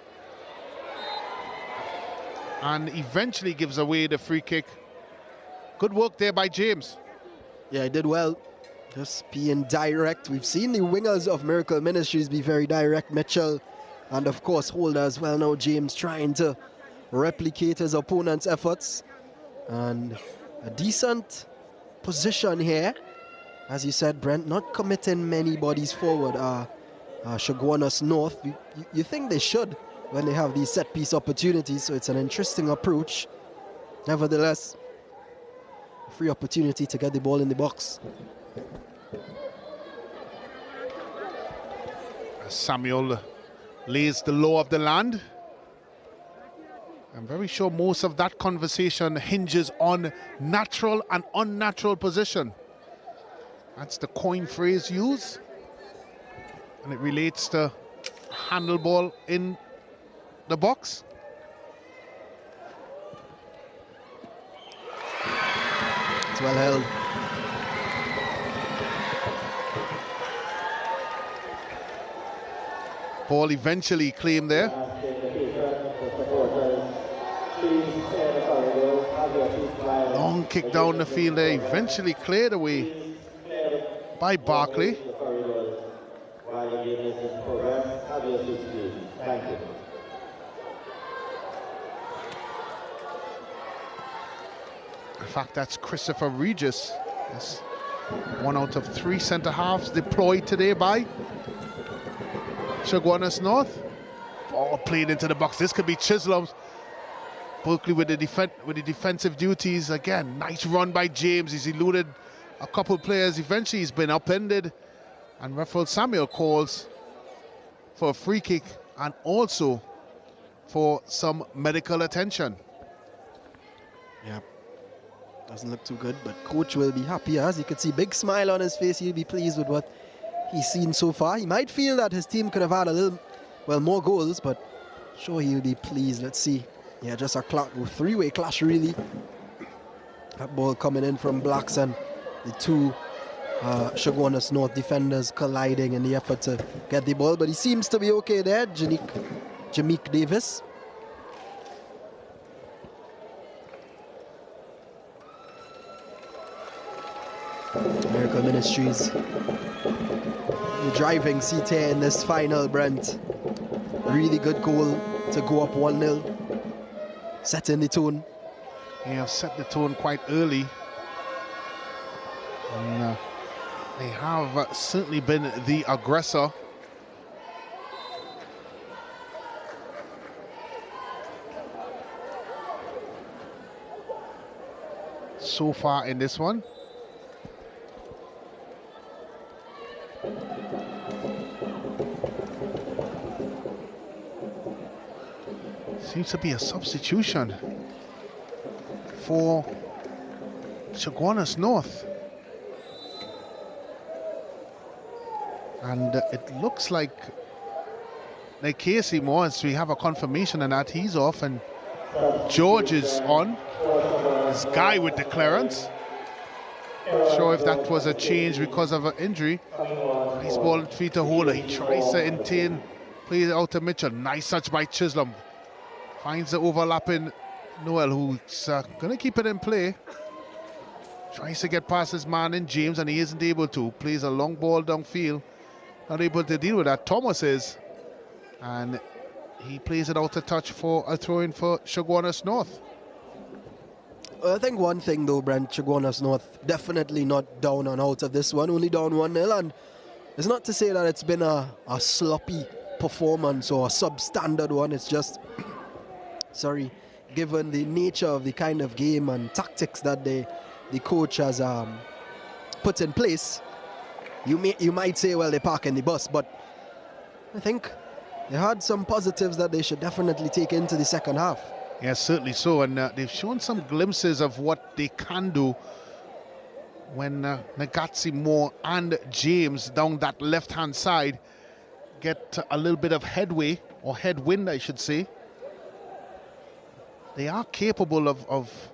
And eventually gives away the free kick. Good work there by James. Yeah, he did well. Just being direct. We've seen the wingers of Miracle Ministries be very direct. Mitchell and, of course, Holder as well. Now James trying to replicate his opponent's efforts. And a decent position here. As you said, Brent, not committing many bodies forward. Chaguanas North, you think they should when they have these set-piece opportunities, so it's an interesting approach. Nevertheless, a free opportunity to get the ball in the box. Samuel lays the law of the land. I'm very sure most of that conversation hinges on natural and unnatural position. That's the coin phrase used, and it relates to handle ball in the box. It's well held. Ball eventually claimed there. Long kick down the field there, eventually cleared away by Barkley. In fact, that's Christopher Regis. That's 1 out of 3 centre-halves deployed today by Chaguanas North. Ball played into the box. This could be Chisholm's. Berkeley with the defensive duties. Again, nice run by James. He's eluded a couple players. Eventually he's been upended, and referee Samuel calls for a free kick and also for some medical attention. Yeah, doesn't look too good, but coach will be happy. As you can see, big smile on his face. He'll be pleased with what he's seen so far. He might feel that his team could have had a little, well, more goals, but sure he'll be pleased. Let's see. Yeah, just a three-way clash really. That ball coming in from Blacks and the two Chaguanas North defenders colliding in the effort to get the ball, but he seems to be okay there. Jameek Davis. Miracle Ministries, the driving seat here in this final, Brent. Really good goal to go up 1-0, setting the tone. Yeah, set the tone quite early. And they have certainly been the aggressor. So far in this one. Seems to be a substitution for Chaguanas North. And it looks like Casey Moore, as we have a confirmation on that, he's off, and George is on. This guy with the clearance. Not sure if that was a change because of an injury. Nice ball at feet to Holder. He tries to intain, play it out to Mitchell. Nice touch by Chisholm. Finds the overlapping Noel, who's going to keep it in play. Tries to get past his man in James, and he isn't able to. Plays a long ball downfield. Not able to deal with that. Thomas is. And he plays it out to touch for a throw-in for Chaguanas North. I think one thing though, Brent, Chaguanas North definitely not down and out of this one, only down 1-0, and it's not to say that it's been a sloppy performance or a substandard one. It's just, sorry, given the nature of the kind of game and tactics that the coach has put in place, you might say, well, they're parking the bus, but I think they had some positives that they should definitely take into the second half. Yes, certainly so, and they've shown some glimpses of what they can do when Nagasi Moore and James down that left-hand side get a little bit of headway, or headwind, I should say. They are capable of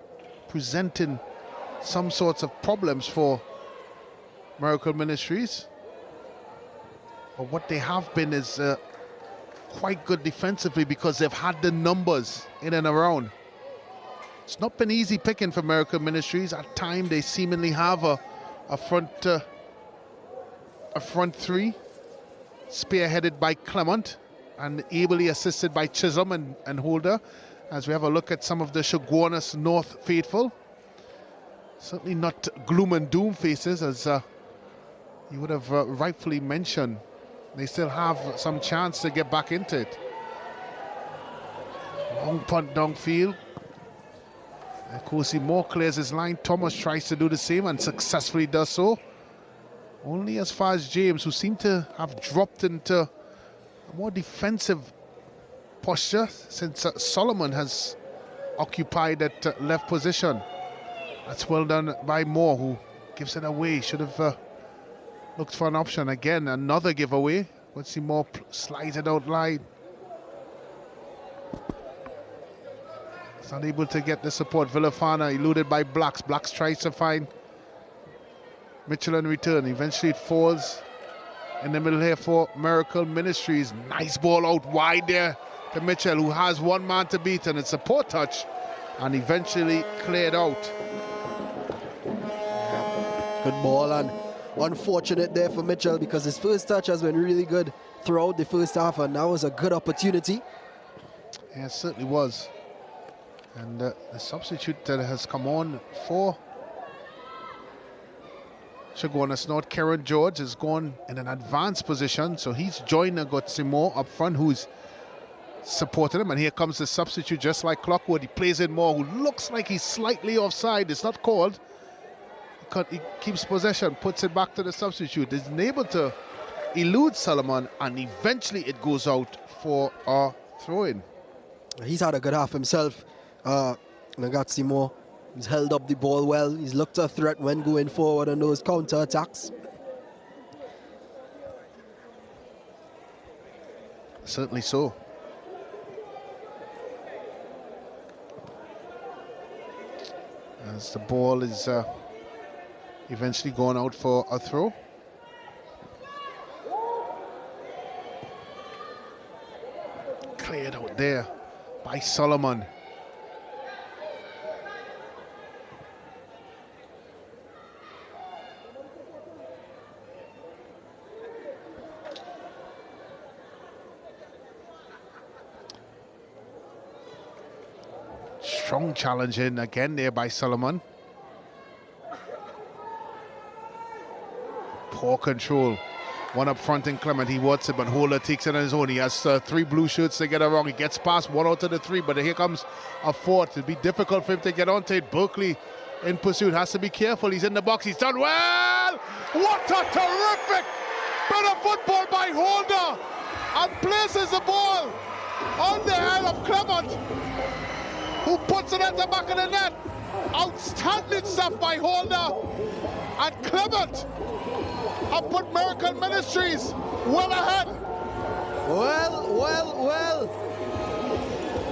presenting some sorts of problems for Miracle Ministries. But what they have been is quite good defensively because they've had the numbers in and around. It's not been easy picking for Miracle Ministries. At times they seemingly have a front three, spearheaded by Clement and ably assisted by Chisholm and Holder. As we have a look at some of the Chaguanas North faithful, certainly not gloom and doom faces, as you would have rightfully mentioned. They still have some chance to get back into it. Long punt downfield. Kosi Moore clears his line. Thomas tries to do the same and successfully does so. Only as far as James, who seemed to have dropped into a more defensive posture since Solomon has occupied that left position. That's well done by Moore, who gives it away. Should have looked for an option. Again, another giveaway. Let's see, Moore slides it out line. He's unable to get the support. Villafana eluded by Blacks. Blacks tries to find Mitchell in return. Eventually it falls in the middle here for Miracle Ministries. Nice ball out wide there to Mitchell, who has one man to beat, and it's a poor touch and eventually cleared out. Good ball, and unfortunate there for Mitchell because his first touch has been really good throughout the first half, and that was a good opportunity. Yeah, it certainly was. And the substitute that has come on for Chaguanas North, Karen George, has gone in an advanced position, so he's joined Nagotsi up front, who's supporting him. And here comes the substitute, just like clockwork. He plays in Moore, who looks like he's slightly offside. It's not called. He keeps possession, puts it back to the substitute. He's able to elude Solomon, and eventually it goes out for a throw-in. He's had a good half himself. Nagasi Moore, he's held up the ball well. He's looked a threat when going forward on those counter-attacks. Certainly so. As the ball is eventually going out for a throw. Cleared out there by Solomon. Strong challenge in again there by Solomon. Poor control. One up front in Clement. He wants it, but Holder takes it on his own. He has three blue shirts to get it wrong. He gets past one out of the three, but here comes a fourth. It'll be difficult for him to get onto it. Berkeley in pursuit has to be careful. He's in the box. He's done well. What a terrific bit of football by Holder, and places the ball on the head of Clement, who puts it at the back of the net. Outstanding stuff by Holder, and Clement have put Miracle Ministries well ahead. Well.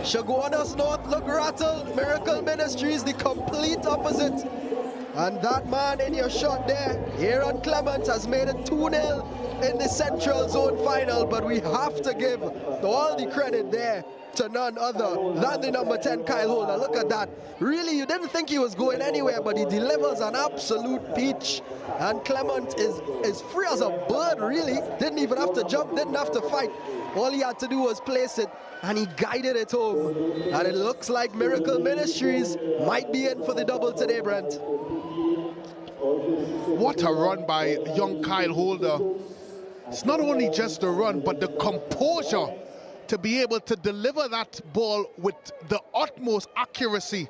Chaguanas North look rattled. Miracle Ministries the complete opposite. And that man in your shot there, Aaron Clement, has made it 2-0 in the Central Zone final, but we have to give all the credit there to none other than the number 10 Kyle Holder. Look at that. Really, you didn't think he was going anywhere, but he delivers an absolute peach. And Clement is free as a bird, really. Didn't even have to jump, didn't have to fight. All he had to do was place it, and he guided it home. And it looks like Miracle Ministries might be in for the double today, Brent. What a run by young Kyle Holder. It's not only just the run, but the composure to be able to deliver that ball with the utmost accuracy.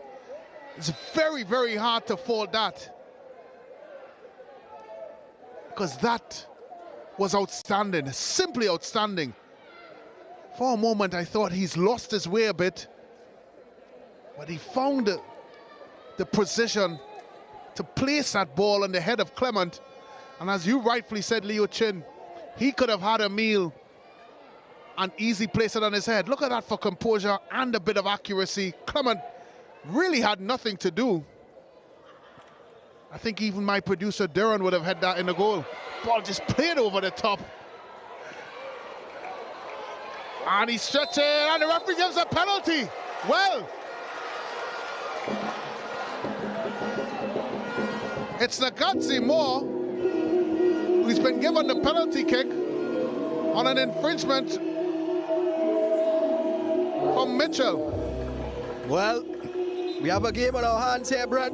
It's very, very hard to fault that. Because that was outstanding, simply outstanding. For a moment, I thought he's lost his way a bit, but he found the precision to place that ball on the head of Clement. And as you rightfully said, Leo Chin, he could have had a meal and easily place it on his head. Look at that for composure and a bit of accuracy. Clement really had nothing to do. I think even my producer Darren would have had that in the goal. Ball just played over the top. And he stretched it, and the referee gives a penalty. Well, it's Nagatsi Moore who's been given the penalty kick on an infringement from Mitchell. Well, we have a game on our hands here, Brent.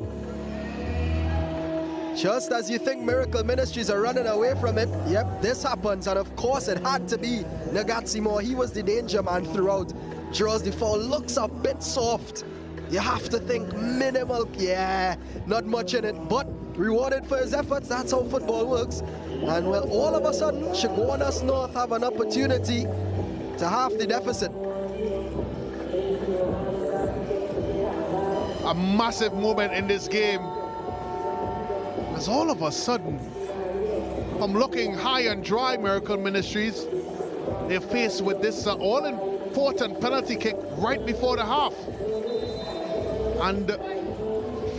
Just as you think Miracle Ministries are running away from it, yep, this happens, and of course it had to be Nagatsi Moore. He was the danger man throughout. Draws the foul, looks a bit soft. You have to think minimal, yeah, not much in it, but rewarded for his efforts. That's how football works. And well, all of a sudden, Chaguanas North have an opportunity to half the deficit. A massive moment in this game. As all of a sudden, from looking high and dry, Miracle Ministries, they're faced with this all-important penalty kick right before the half. And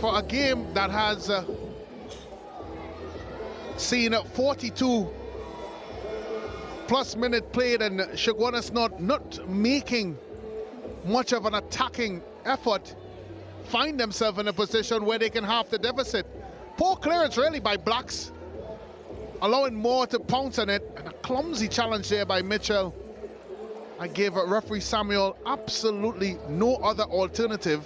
for a game that has seen 42 plus minutes played and Chaguanas not making much of an attacking effort, find themselves in a position where they can half the deficit. Poor clearance really by Blacks, allowing Moore to pounce on it, and a clumsy challenge there by Mitchell. I gave referee Samuel absolutely no other alternative,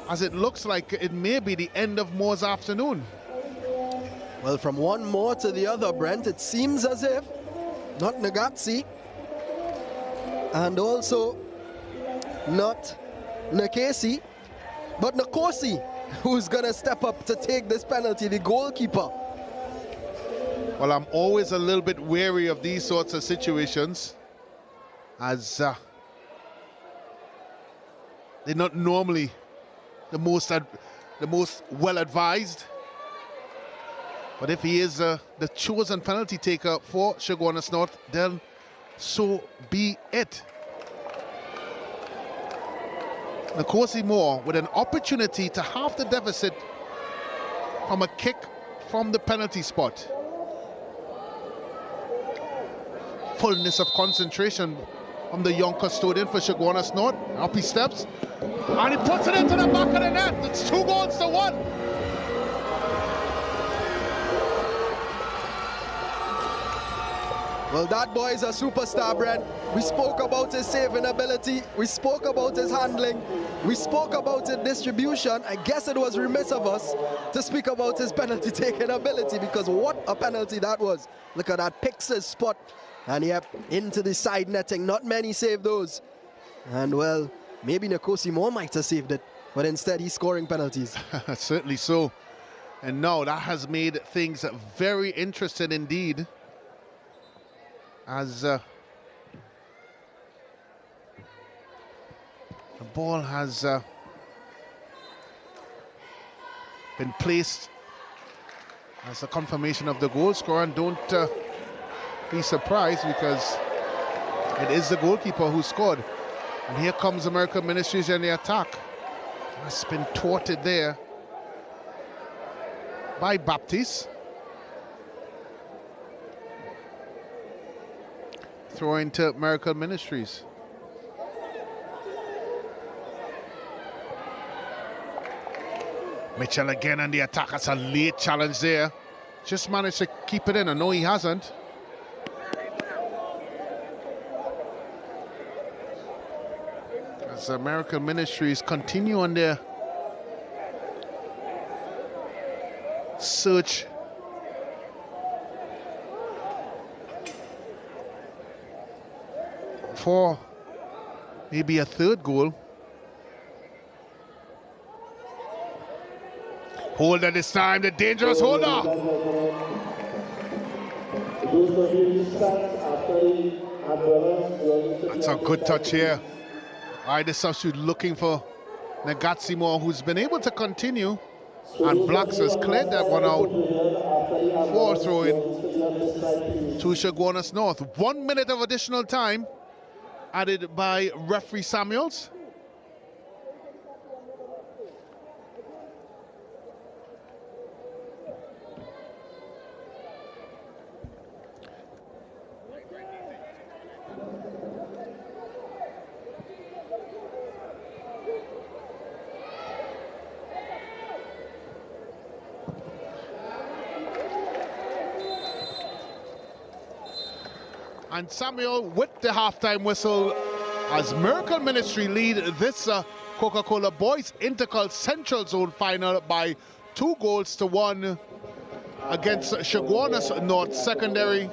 as it looks like it may be the end of Moore's afternoon. Well, from one Moore to the other, Brent, it seems as if not Nagatsi and also not Nakesi, but Nakosi, who's gonna step up to take this penalty, the goalkeeper. Well, I'm always a little bit wary of these sorts of situations, as they're not normally the most well advised. But if he is the chosen penalty taker for Chaguanas North, then so be it. Nakosi Moore with an opportunity to half the deficit from a kick from the penalty spot. Fullness of concentration from the young custodian for Chaguanas North. Up he steps, and he puts it into the back of the net. It's 2-1. Well, that boy is a superstar, Brent. We spoke about his saving ability. We spoke about his handling. We spoke about his distribution. I guess it was remiss of us to speak about his penalty taking ability, because what a penalty that was. Look at that Pix's spot. And yep, into the side netting. Not many saved those. And well, maybe Nakosi Moore might have saved it, but instead he's scoring penalties. Certainly so. And now that has made things very interesting indeed, as the ball has been placed as a confirmation of the goal scorer. And don't be surprised, because it is the goalkeeper who scored. And here comes American Ministries in the attack. Has been thwarted there by Baptiste. Throwing to American Ministries. Mitchell again on the attack. That's a late challenge there. Just managed to keep it in. I know he hasn't. as American Ministries continue on their search for maybe a third goal. Holder this time, the dangerous holder. That's a good touch here. All right, the substitute looking for Nagatsimo, who's been able to continue, and Blacks has cleared that one out for throw-in to Chaguanas North. 1 minute of additional time added by referee Samuels. And Samuel with the halftime whistle as Miracle Ministry lead this Coca-Cola Boys Intercol Central Zone final by 2-1 against Chaguanas North Secondary.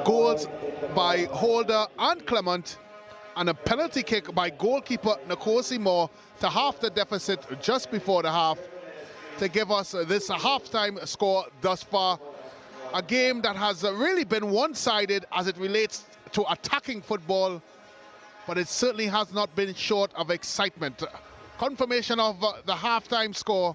Goals by Holder and Clement, and a penalty kick by goalkeeper Nkosi Moore to half the deficit just before the half to give us this halftime score thus far. A game that has really been one-sided as it relates to attacking football, but it certainly has not been short of excitement. Confirmation of the halftime score,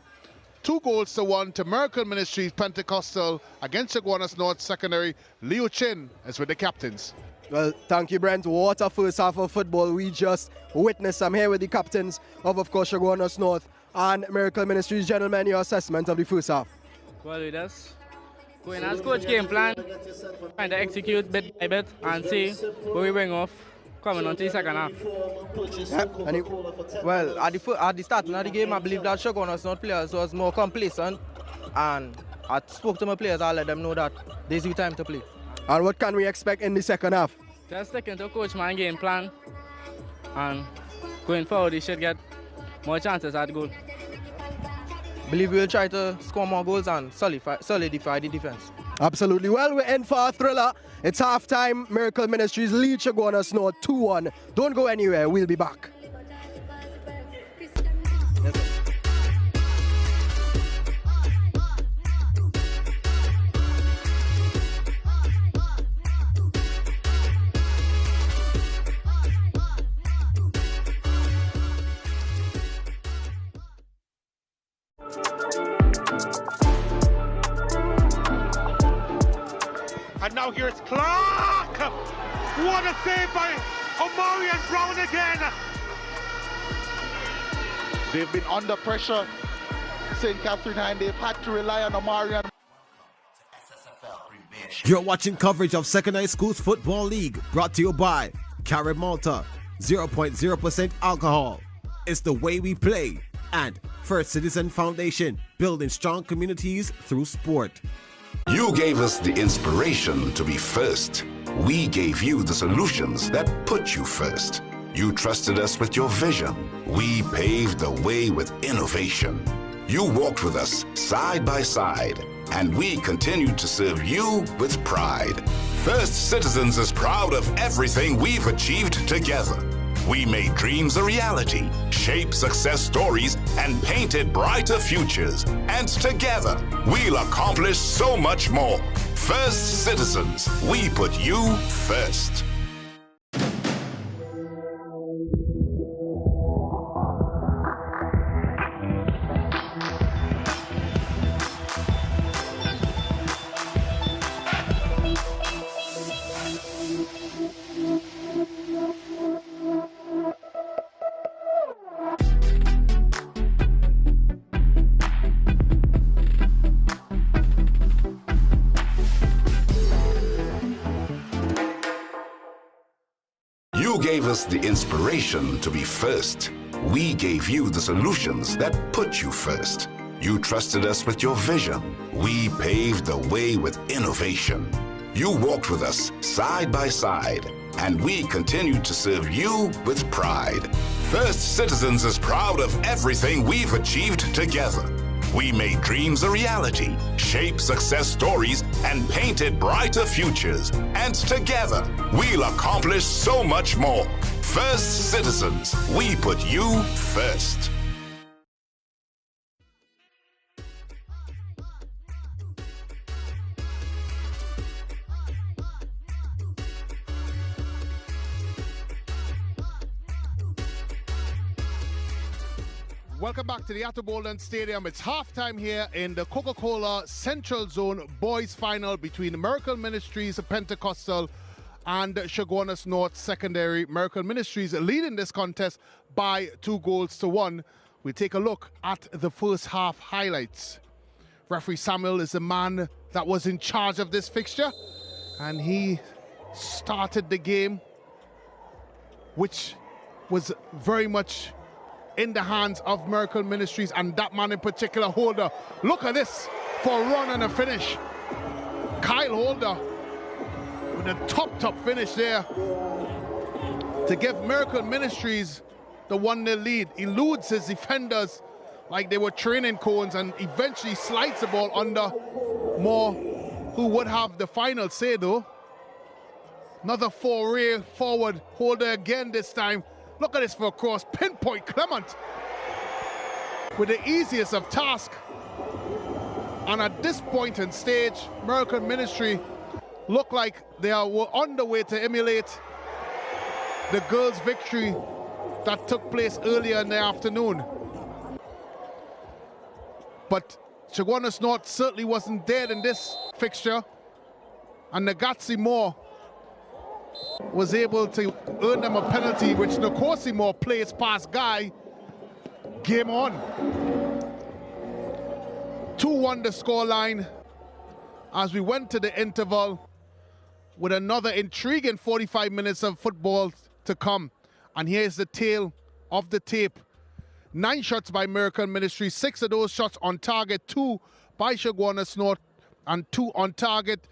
2-1 to Miracle Ministries Pentecostal against Chaguanas North Secondary. Liu Chin is with the captains. Well, thank you, Brent. What a first half of football we just witnessed. I'm here with the captains of course, Chaguanas North and Miracle Ministries. Gentlemen, your assessment of the first half. Well, with us, going as coach game plan, trying to execute bit by bit and see what we bring off coming on to the second half. Well, at the start of the game, I believe that Chaguanas North players was more complacent, and I spoke to my players, I let them know that there's the time to play. And what can we expect in the second half? Just sticking to coach man game plan, and going forward, we should get more chances at goal. Believe we'll try to score more goals and solidify the defense. Absolutely. Well, we're in for a thriller. It's halftime. Miracle Ministries lead Chaguanas North 2-1. Don't go anywhere. We'll be back. And now here's Clark! What a save by Omari and Brown again! They've been under pressure. St. Catherine High, they've had to rely on Omari and... You're watching coverage of Second High Schools Football League, brought to you by Carib Malta, 0.0% alcohol. It's the way we play. And First Citizen Foundation, building strong communities through sport. You gave us the inspiration to be first. We gave you the solutions that put you first. You trusted us with your vision. We paved the way with innovation. You walked with us side by side, and we continued to serve you with pride. First Citizens is proud of everything we've achieved together. We made dreams a reality, shaped success stories, and painted brighter futures. And together, we'll accomplish so much more. First Citizens, we put you first. You gave us the inspiration to be first. We gave you the solutions that put you first. You trusted us with your vision. We paved the way with innovation. You walked with us side by side, and we continue to serve you with pride. First Citizens is proud of everything we've achieved together. We made dreams a reality, shaped success stories, and painted brighter futures. And together, we'll accomplish so much more. First Citizens, we put you first. Welcome back to the Atto Boldon Stadium. It's halftime here in the Coca-Cola Central Zone Boys Final between Miracle Ministries Pentecostal and Chaguanas North Secondary. Miracle Ministries leading this contest by 2-1. We take a look at the first half highlights. Referee Samuel is the man that was in charge of this fixture, and he started the game, which was very much in the hands of Miracle Ministries, and that man in particular, Holder. Look at this for a run and a finish. Kyle Holder with a top finish there to give Miracle Ministries the 1-0 lead. Eludes his defenders like they were training cones and eventually slides the ball under Moore, who would have the final say though. Another foray forward, Holder again this time. Look at this for a cross, pinpoint Clement with the easiest of tasks. And at this point in stage, Miracle Ministry look like they were on the way to emulate the girls' victory that took place earlier in the afternoon. But Chaguanas North certainly wasn't dead in this fixture, and Nagasi Moore was able to earn them a penalty, which Nkosi Moore plays past Guy. Game on. 2-1 the scoreline as we went to the interval with another intriguing 45 minutes of football to come. And here's the tale of the tape. 9 shots by Miracle Ministry, 6 of those shots on target, 2 by Chaguanas North and 2 on target.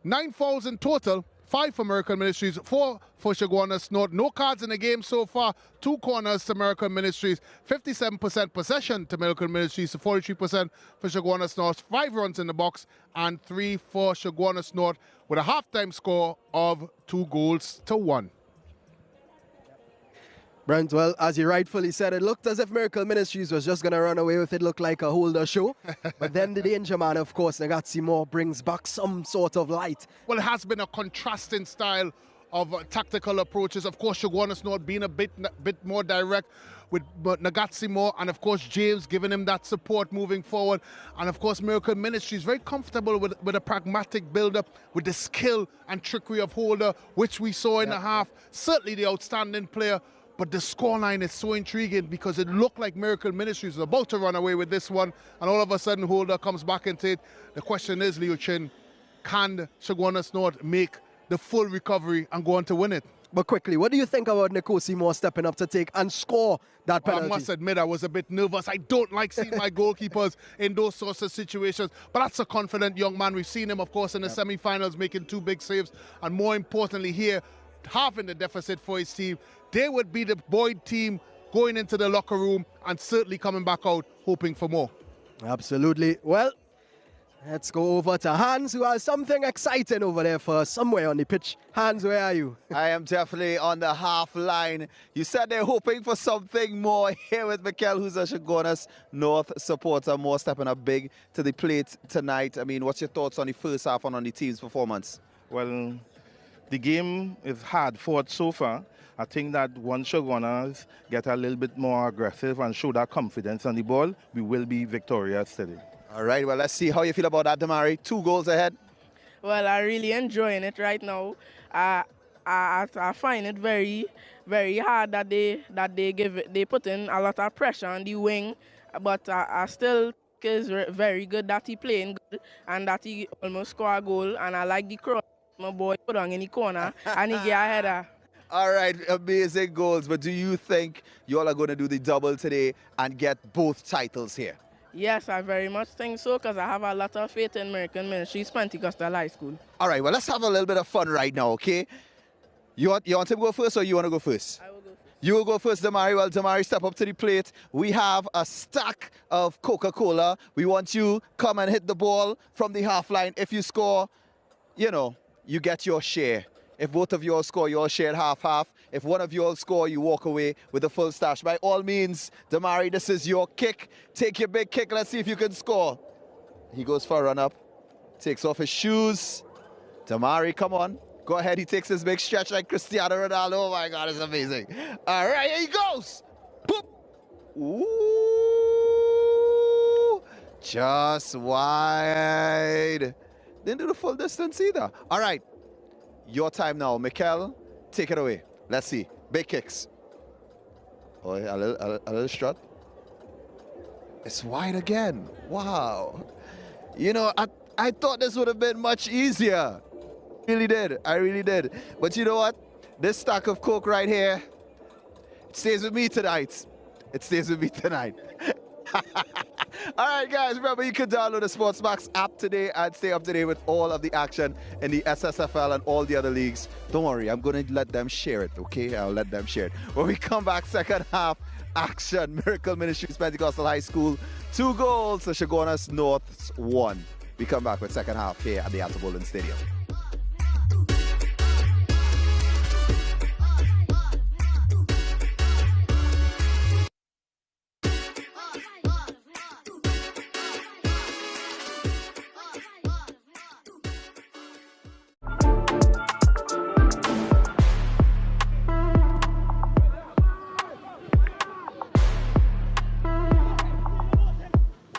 9 fouls in total. 5 for Miracle Ministries, 4 for Chaguanas North. No cards in the game so far. 2 corners to Miracle Ministries. 57% possession to Miracle Ministries, 43% for Chaguanas North. 5 runs in the box and 3 for Chaguanas North with a halftime score of 2-1. Brent, well, as you rightfully said, it looked as if Miracle Ministries was just going to run away with it, looked like a Holder show. But then the danger man, of course, Nagasi Moore, brings back some sort of light. Well, it has been a contrasting style of tactical approaches. Of course, Chaguanas North being a bit more direct with Nagasi Moore, and of course James giving him that support moving forward. And of course Miracle Ministries very comfortable with a pragmatic build-up, with the skill and trickery of Holder, which we saw in the half. Certainly the outstanding player. But the scoreline is so intriguing because it looked like Miracle Ministries was about to run away with this one, and all of a sudden Holder comes back into it. The question is, Leo Chin, can Chaguanas North make the full recovery and go on to win it? But quickly, what do you think about Nkosi Moore stepping up to take and score that penalty? I must admit, I was a bit nervous. I don't like seeing my goalkeepers in those sorts of situations. But that's a confident young man. We've seen him, of course, in the semi-finals making 2 big saves. And more importantly here, halving the deficit for his team. They would be the Boyd team going into the locker room and certainly coming back out hoping for more. Absolutely. Well, let's go over to Hans, who has something exciting over there for us somewhere on the pitch. Hans, where are you? I am definitely on the half line. You said they're hoping for something more here with Mikel, who's a Chaguanas North supporter, more stepping up big to the plate tonight. I mean, what's your thoughts on the first half and on the team's performance? Well, the game is hard fought so far. I think that once Chaguanas get a little bit more aggressive and show that confidence on the ball, we will be victorious today. All right, well, let's see how you feel about that, Damari. 2 goals ahead. Well, I'm really enjoying it right now. I find it very, very hard that they put in a lot of pressure on the wing, but I still think it's very good that he playing good and that he almost score a goal. And I like the cross my boy put on in the corner and he get a header. All right, amazing goals. But do you think you all are going to do the double today and get both titles here? Yes, I very much think so, because I have a lot of faith in Miracle Ministries Pentecostal High School. All right, well, let's have a little bit of fun right now, okay? You want him to go first or you want to go first? I will go first. You will go first, Damari. Well, Damari, step up to the plate. We have a stack of Coca-Cola. We want you come and hit the ball from the half line. If you score, you know, you get your share. If both of you all score, you all share half-half. If one of you all score, you walk away with a full stash. By all means, Damari, this is your kick. Take your big kick. Let's see if you can score. He goes for a run-up. Takes off his shoes. Damari, come on. Go ahead. He takes his big stretch like Cristiano Ronaldo. Oh, my God, it's amazing. All right, here he goes. Boop. Ooh. Just wide. Didn't do the full distance either. All right. Your time now. Mikel, take it away. Let's see. Big kicks. Oh, a little strut. It's wide again. Wow. You know, I thought this would have been much easier. Really did. I really did. But you know what? This stack of Coke right here, it stays with me tonight. It stays with me tonight. All right, guys, remember you can download the SportsMax app today and stay up to date with all of the action in the SSFL and all the other leagues. Don't worry, I'm going to let them share it, okay? I'll let them share it. When we come back, second half action, Miracle Ministries Pentecostal High School, 2 goals to Chaguanas North's 1. We come back with second half here at the Atterbury Stadium.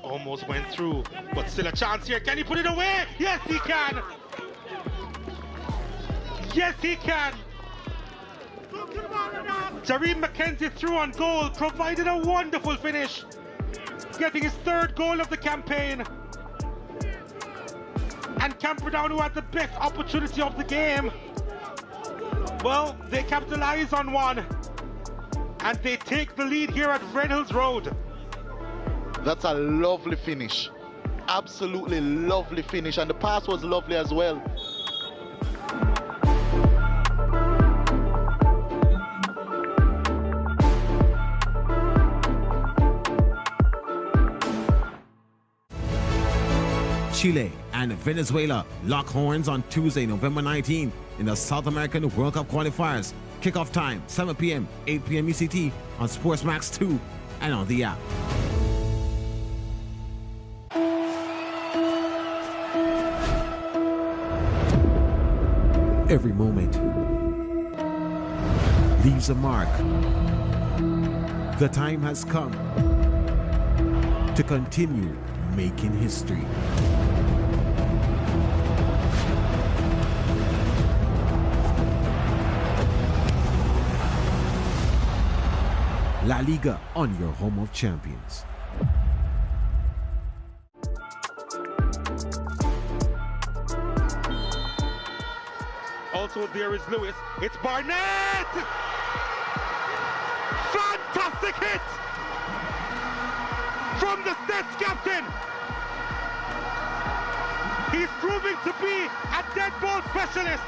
Almost went through, but still a chance here. Can he put it away? Yes, he can. Yes, he can. Jareem McKenzie threw on goal, provided a wonderful finish, getting his 3rd goal of the campaign. And Camperdown, who had the best opportunity of the game, well, they capitalize on one, and they take the lead here at Fred Hills Road. That's a lovely finish. Absolutely lovely finish. And the pass was lovely as well. Chile and Venezuela lock horns on Tuesday, November 19 in the South American World Cup qualifiers. Kickoff time, 7 p.m., 8 p.m. UCT on SportsMax 2 and on the app. Every moment leaves a mark. The time has come to continue making history. La Liga on your home of champions. Also there is Lewis. It's Barnett! Fantastic hit! From the Stets captain! He's proving to be a dead ball specialist.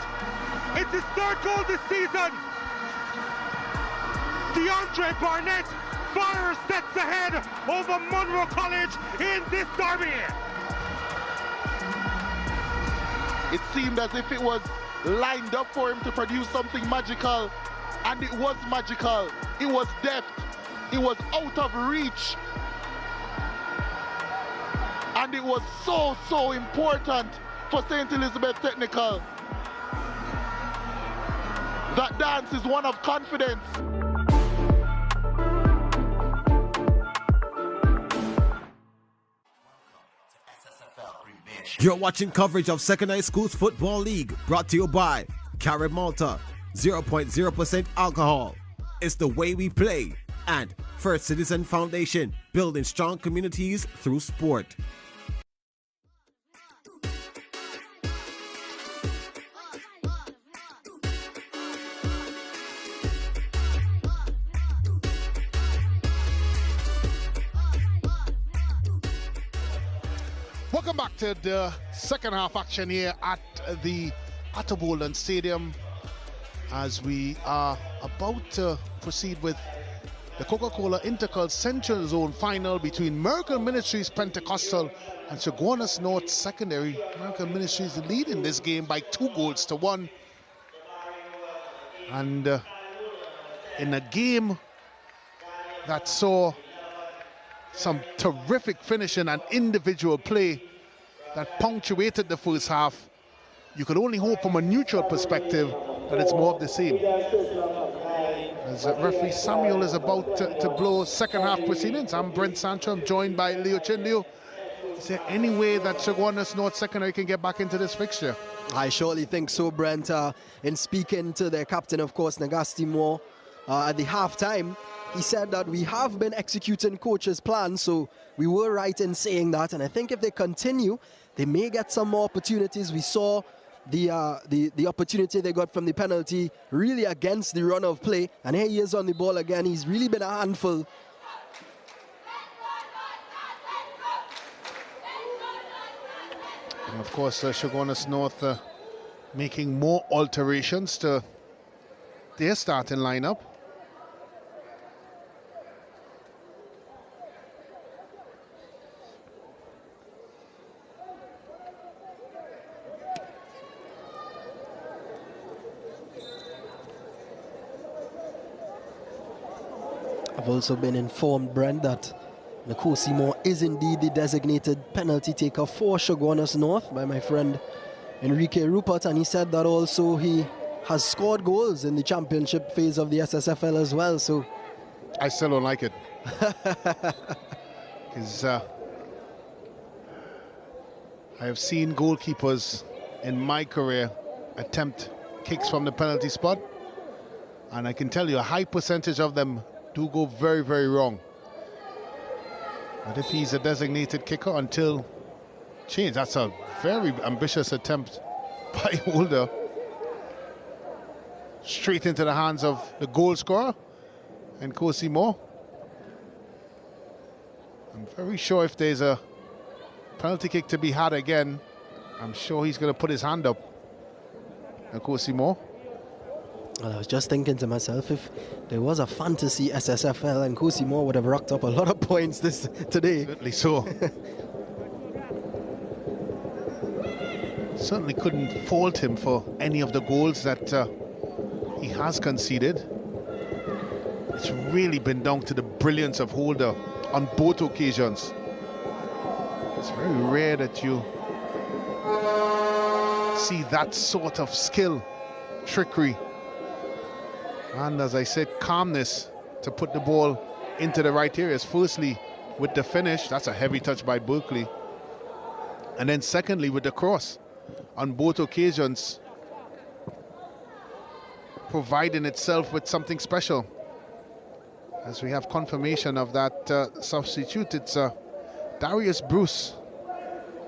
It's his 3rd goal this season. DeAndre Barnett fires Stets ahead over Monroe College in this derby. It seemed as if it was lined up for him to produce something magical, and it was magical. It was deft. It was out of reach. And it was so important for St. Elizabeth Technical. That dance is one of confidence. You're watching coverage of Second High Schools Football League, brought to you by Carib Malta, 0.0% alcohol. It's the way we play. And First Citizen Foundation, building strong communities through sport. Welcome back to the second half action here at the Atterbury Stadium. as we are about to proceed with the Coca-Cola Intercol Central Zone final between Miracle Ministries Pentecostal and Chaguanas North Secondary. Miracle Ministries leading this game by 2-1. And in a game that saw some terrific finishing and individual play that punctuated the first half, you could only hope from a neutral perspective that it's more of the same. As referee Samuel is about to blow second half proceedings, I'm Brent Sancho. I'm joined by Leo Chin. Leo, is there any way that Chaguanas North Secondary can get back into this fixture? I surely think so, Brent. In speaking to their captain, of course, Nagasti Moore, at the halftime, he said that we have been executing coach's plan, so we were right in saying that. And I think if they continue, they may get some more opportunities. We saw the opportunity they got from the penalty really against the run of play, and here he is on the ball again. He's really been a handful. And of course, Chaguanas North making more alterations to their starting lineup. I've also been informed, Brent, that Nkosi Moore is indeed the designated penalty taker for Chaguanas North by my friend Enrique Rupert, and he said that also he has scored goals in the championship phase of the SSFL as well. So I still don't like it. Because I have seen goalkeepers in my career attempt kicks from the penalty spot, and I can tell you a high percentage of them do go very, very wrong. But if he's a designated kicker until change, that's a very ambitious attempt by Holder. Straight into the hands of the goal scorer, Nkosi Moore. I'm very sure if there's a penalty kick to be had again, I'm sure he's going to put his hand up. Nkosi Moore. Well, I was just thinking to myself, if there was a fantasy SSFL, and Nkosi Moore would have racked up a lot of points today. Certainly so. Certainly couldn't fault him for any of the goals that he has conceded. It's really been down to the brilliance of Holder on both occasions. It's very rare that you see that sort of skill, trickery, and as I said, calmness to put the ball into the right areas. Firstly, with the finish, that's a heavy touch by Berkeley. And then secondly, with the cross on both occasions, providing itself with something special. As we have confirmation of that substitute, it's Darius Bruce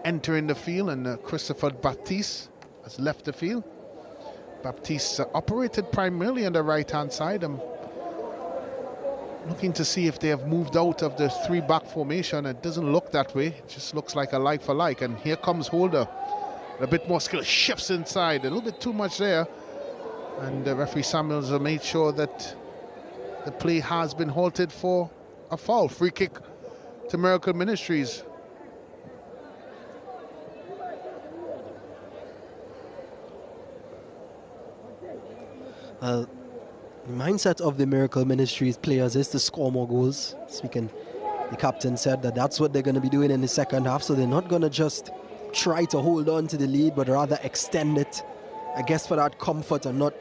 entering the field, and Christopher Baptiste has left the field. Baptiste operated primarily on the right-hand side. I'm looking to see if they have moved out of the three-back formation. It doesn't look that way. It just looks like a like for like. And here comes Holder. A bit more skill, shifts inside, a little bit too much there. And referee Samuels made sure that the play has been halted for a foul. Free kick to Miracle Ministries. The mindset of the Miracle Ministries players is to score more goals. The captain said that that's what they're going to be doing in the second half, so they're not going to just try to hold on to the lead, but rather extend it, I guess, for that comfort and not,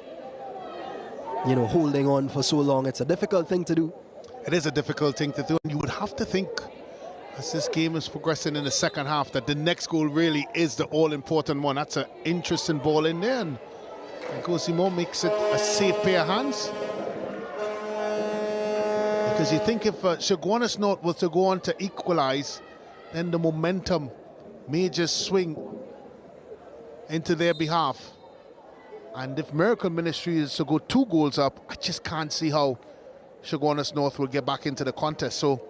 holding on for so long. It's a difficult thing to do. It is a difficult thing to do, and you would have to think, as this game is progressing in the second half, that the next goal really is the all-important one. That's an interesting ball in there, and Nkosi Moore makes it a safe pair of hands. Because you think if Chaguanas North was to go on to equalize, then the momentum may just swing into their behalf. And if Miracle Ministry is to go 2 goals up, I just can't see how Chaguanas North will get back into the contest. So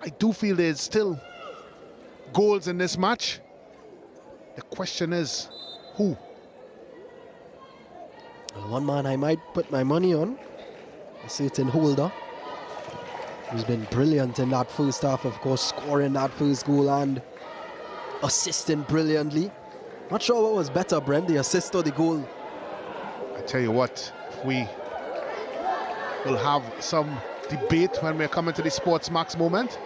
I do feel there's still goals in this match. The question is, who? One man I might put my money on, a certain Holder, who's been brilliant in that first half, of course, scoring that first goal and assisting brilliantly. Not sure what was better, Brent, the assist or the goal. I tell you what, we will have some debate when we're coming to the SportsMax moment.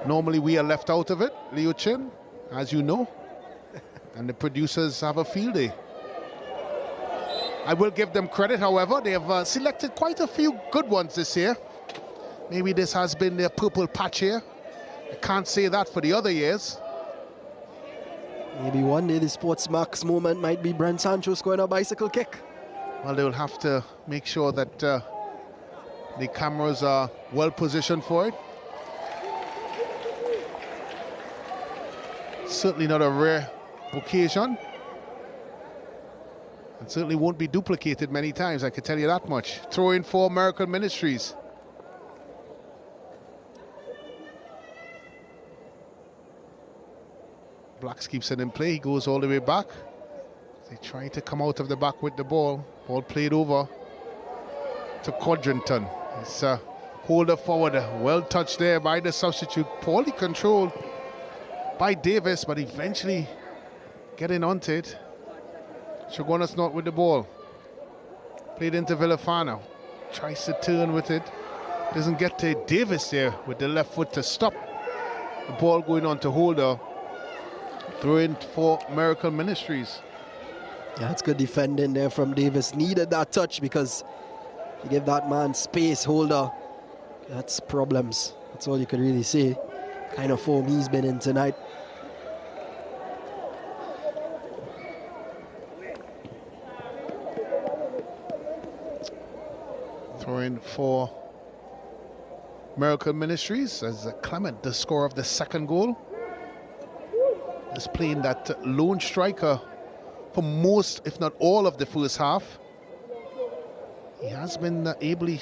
Normally we are left out of it, Leo Chin, as you know, and the producers have a field day. I will give them credit, however, they have selected quite a few good ones this year. Maybe this has been their purple patch here. I can't say that for the other years. Maybe one day the SportsMax moment might be Brent Sancho scoring a bicycle kick. Well, they will have to make sure that the cameras are well positioned for it. Certainly not a rare occasion. It certainly won't be duplicated many times, I can tell you that much. Throw in for Miracle Ministries. Blacks keeps it in play, he goes all the way back. They try to come out of the back with the ball. Ball played over to Codrington. It's a Holder forward, well touched there by the substitute. Poorly controlled by Davis, but eventually getting onto it. Chaguanas North with the ball. Played into Villafana. Tries to turn with it. Doesn't get to Davis there with the left foot to stop the ball going on to Holder. Throw in for Miracle Ministries. Yeah, that's good defending there from Davis. Needed that touch because he gave that man space. Holder, that's problems. That's all you could really say. Kind of form he's been in tonight. Throw in for Miracle Ministries as Clement, the scorer of the second goal, is playing that lone striker for most, if not all, of the first half. He has been ably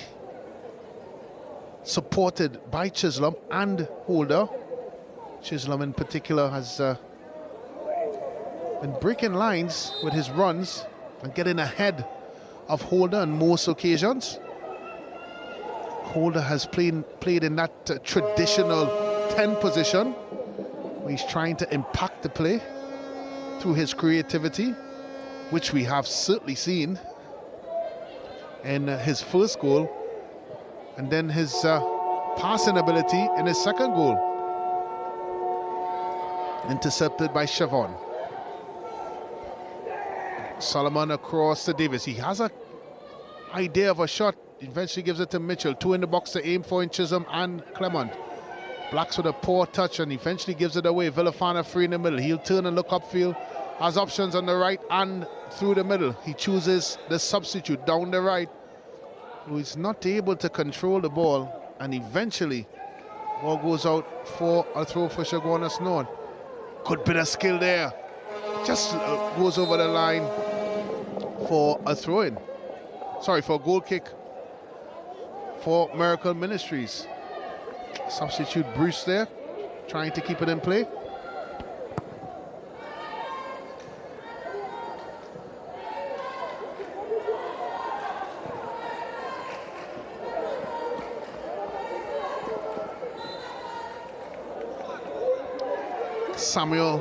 supported by Chisholm and Holder. Chisholm in particular has been breaking lines with his runs and getting ahead of Holder on most occasions. Holder has played in that traditional 10 position where he's trying to impact the play through his creativity, which we have certainly seen in his first goal, and then his passing ability in his second goal. Intercepted by Chavon. Solomon across to Davis. He has an idea of a shot. Eventually gives it to Mitchell. Two in the box to aim for in Chisholm and Clement. Blacks with a poor touch and eventually gives it away. Villafana free in the middle. He'll turn and look upfield. Has options on the right and through the middle. He chooses the substitute down the right, who is not able to control the ball, and eventually ball goes out for a throw for Chaguanas North. Good bit of skill there. Just goes over the line for a throw-in. Sorry, for a goal kick for Miracle Ministries. Substitute Bruce there, trying to keep it in play. Samuel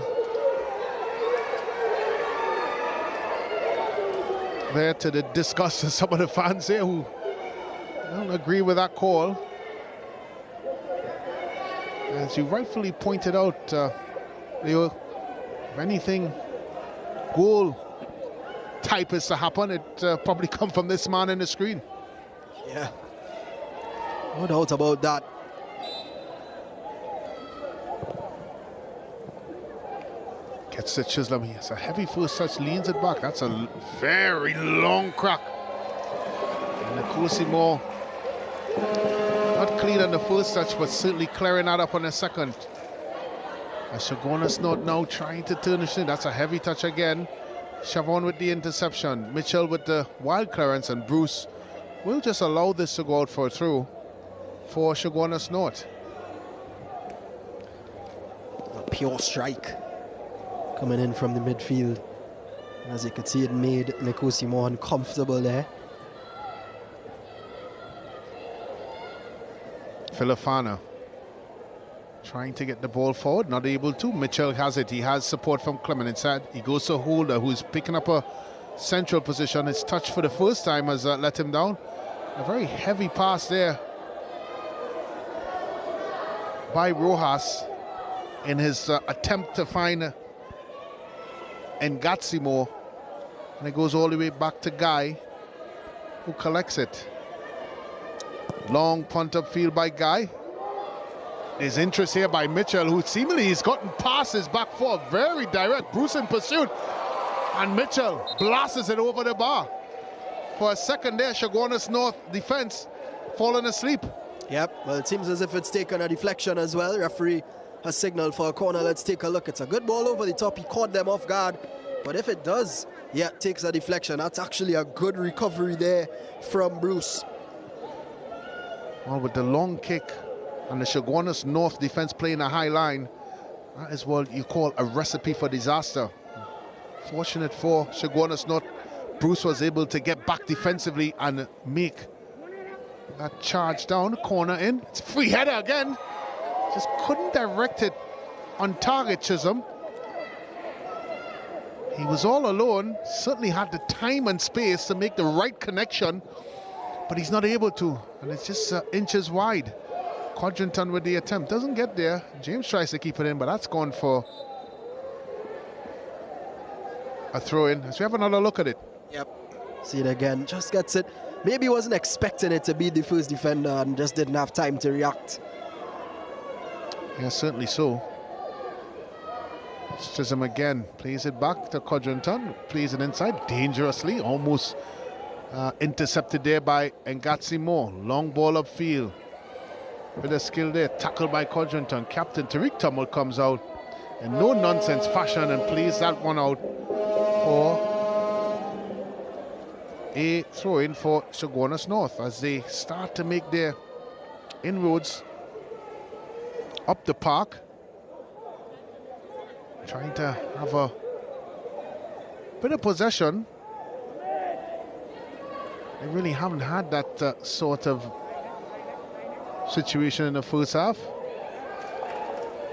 there to the disgust of some of the fans here who don't agree with that call. As you rightfully pointed out, Leo, if anything goal type is to happen, it probably come from this man in the screen. Yeah, no doubt about that. Gets to Chisholm. It's a heavy first touch, leans it back. That's a very long crack. And Nkosi Moore, not clean on the first touch, but certainly clearing that up on the second. And Chaguanas North now trying to turn the thing. That's a heavy touch again. Chavon with the interception. Mitchell with the wild clearance, and Bruce will just allow this to go out for a throw for Chaguanas North. A pure strike coming in from the midfield. As you could see, it made Nkosi more uncomfortable there. Filifano trying to get the ball forward, not able to. Mitchell has it. He has support from Clement inside. He goes to Holder, who's picking up a central position. His touch for the first time has let him down. A very heavy pass there by Rojas in his attempt to find Ngatsimo. And it goes all the way back to Guy, who collects it. Long punt upfield by Guy. There's interest here by Mitchell, who seemingly has gotten passes back for very direct. Bruce in pursuit, and Mitchell blasts it over the bar. For a second there, Chaguanas North defense falling asleep. Yep, well, it seems as if it's taken a deflection as well. Referee has signaled for a corner. Let's take a look. It's a good ball over the top. He caught them off guard. But if it does, yeah, it takes a deflection. That's actually a good recovery there from Bruce. Well, with the long kick and the Chaguanas North defense playing a high line, that is what you call a recipe for disaster. Fortunate for Chaguanas North, Bruce was able to get back defensively and make that charge down, corner in. It's a free header again. Just couldn't direct it on target, Chisholm. He was all alone, certainly had the time and space to make the right connection, but he's not able to, and it's just inches wide. Codrington with the attempt, doesn't get there. James tries to keep it in, but that's gone for a throw-in. As we have another look at it. Yep, see it again, just gets it. Maybe he wasn't expecting it to be the first defender and just didn't have time to react. Yeah, certainly so. Chisholm again, plays it back to Codrington, plays it inside dangerously, almost intercepted there by Ngatsimo. Long ball upfield. With a skill there, tackled by Codrington. Captain Tariq Tummel comes out in no-nonsense fashion and plays that one out for a throw-in for Chaguanas North as they start to make their inroads up the park. Trying to have a bit of possession. They really haven't had that sort of situation in the first half.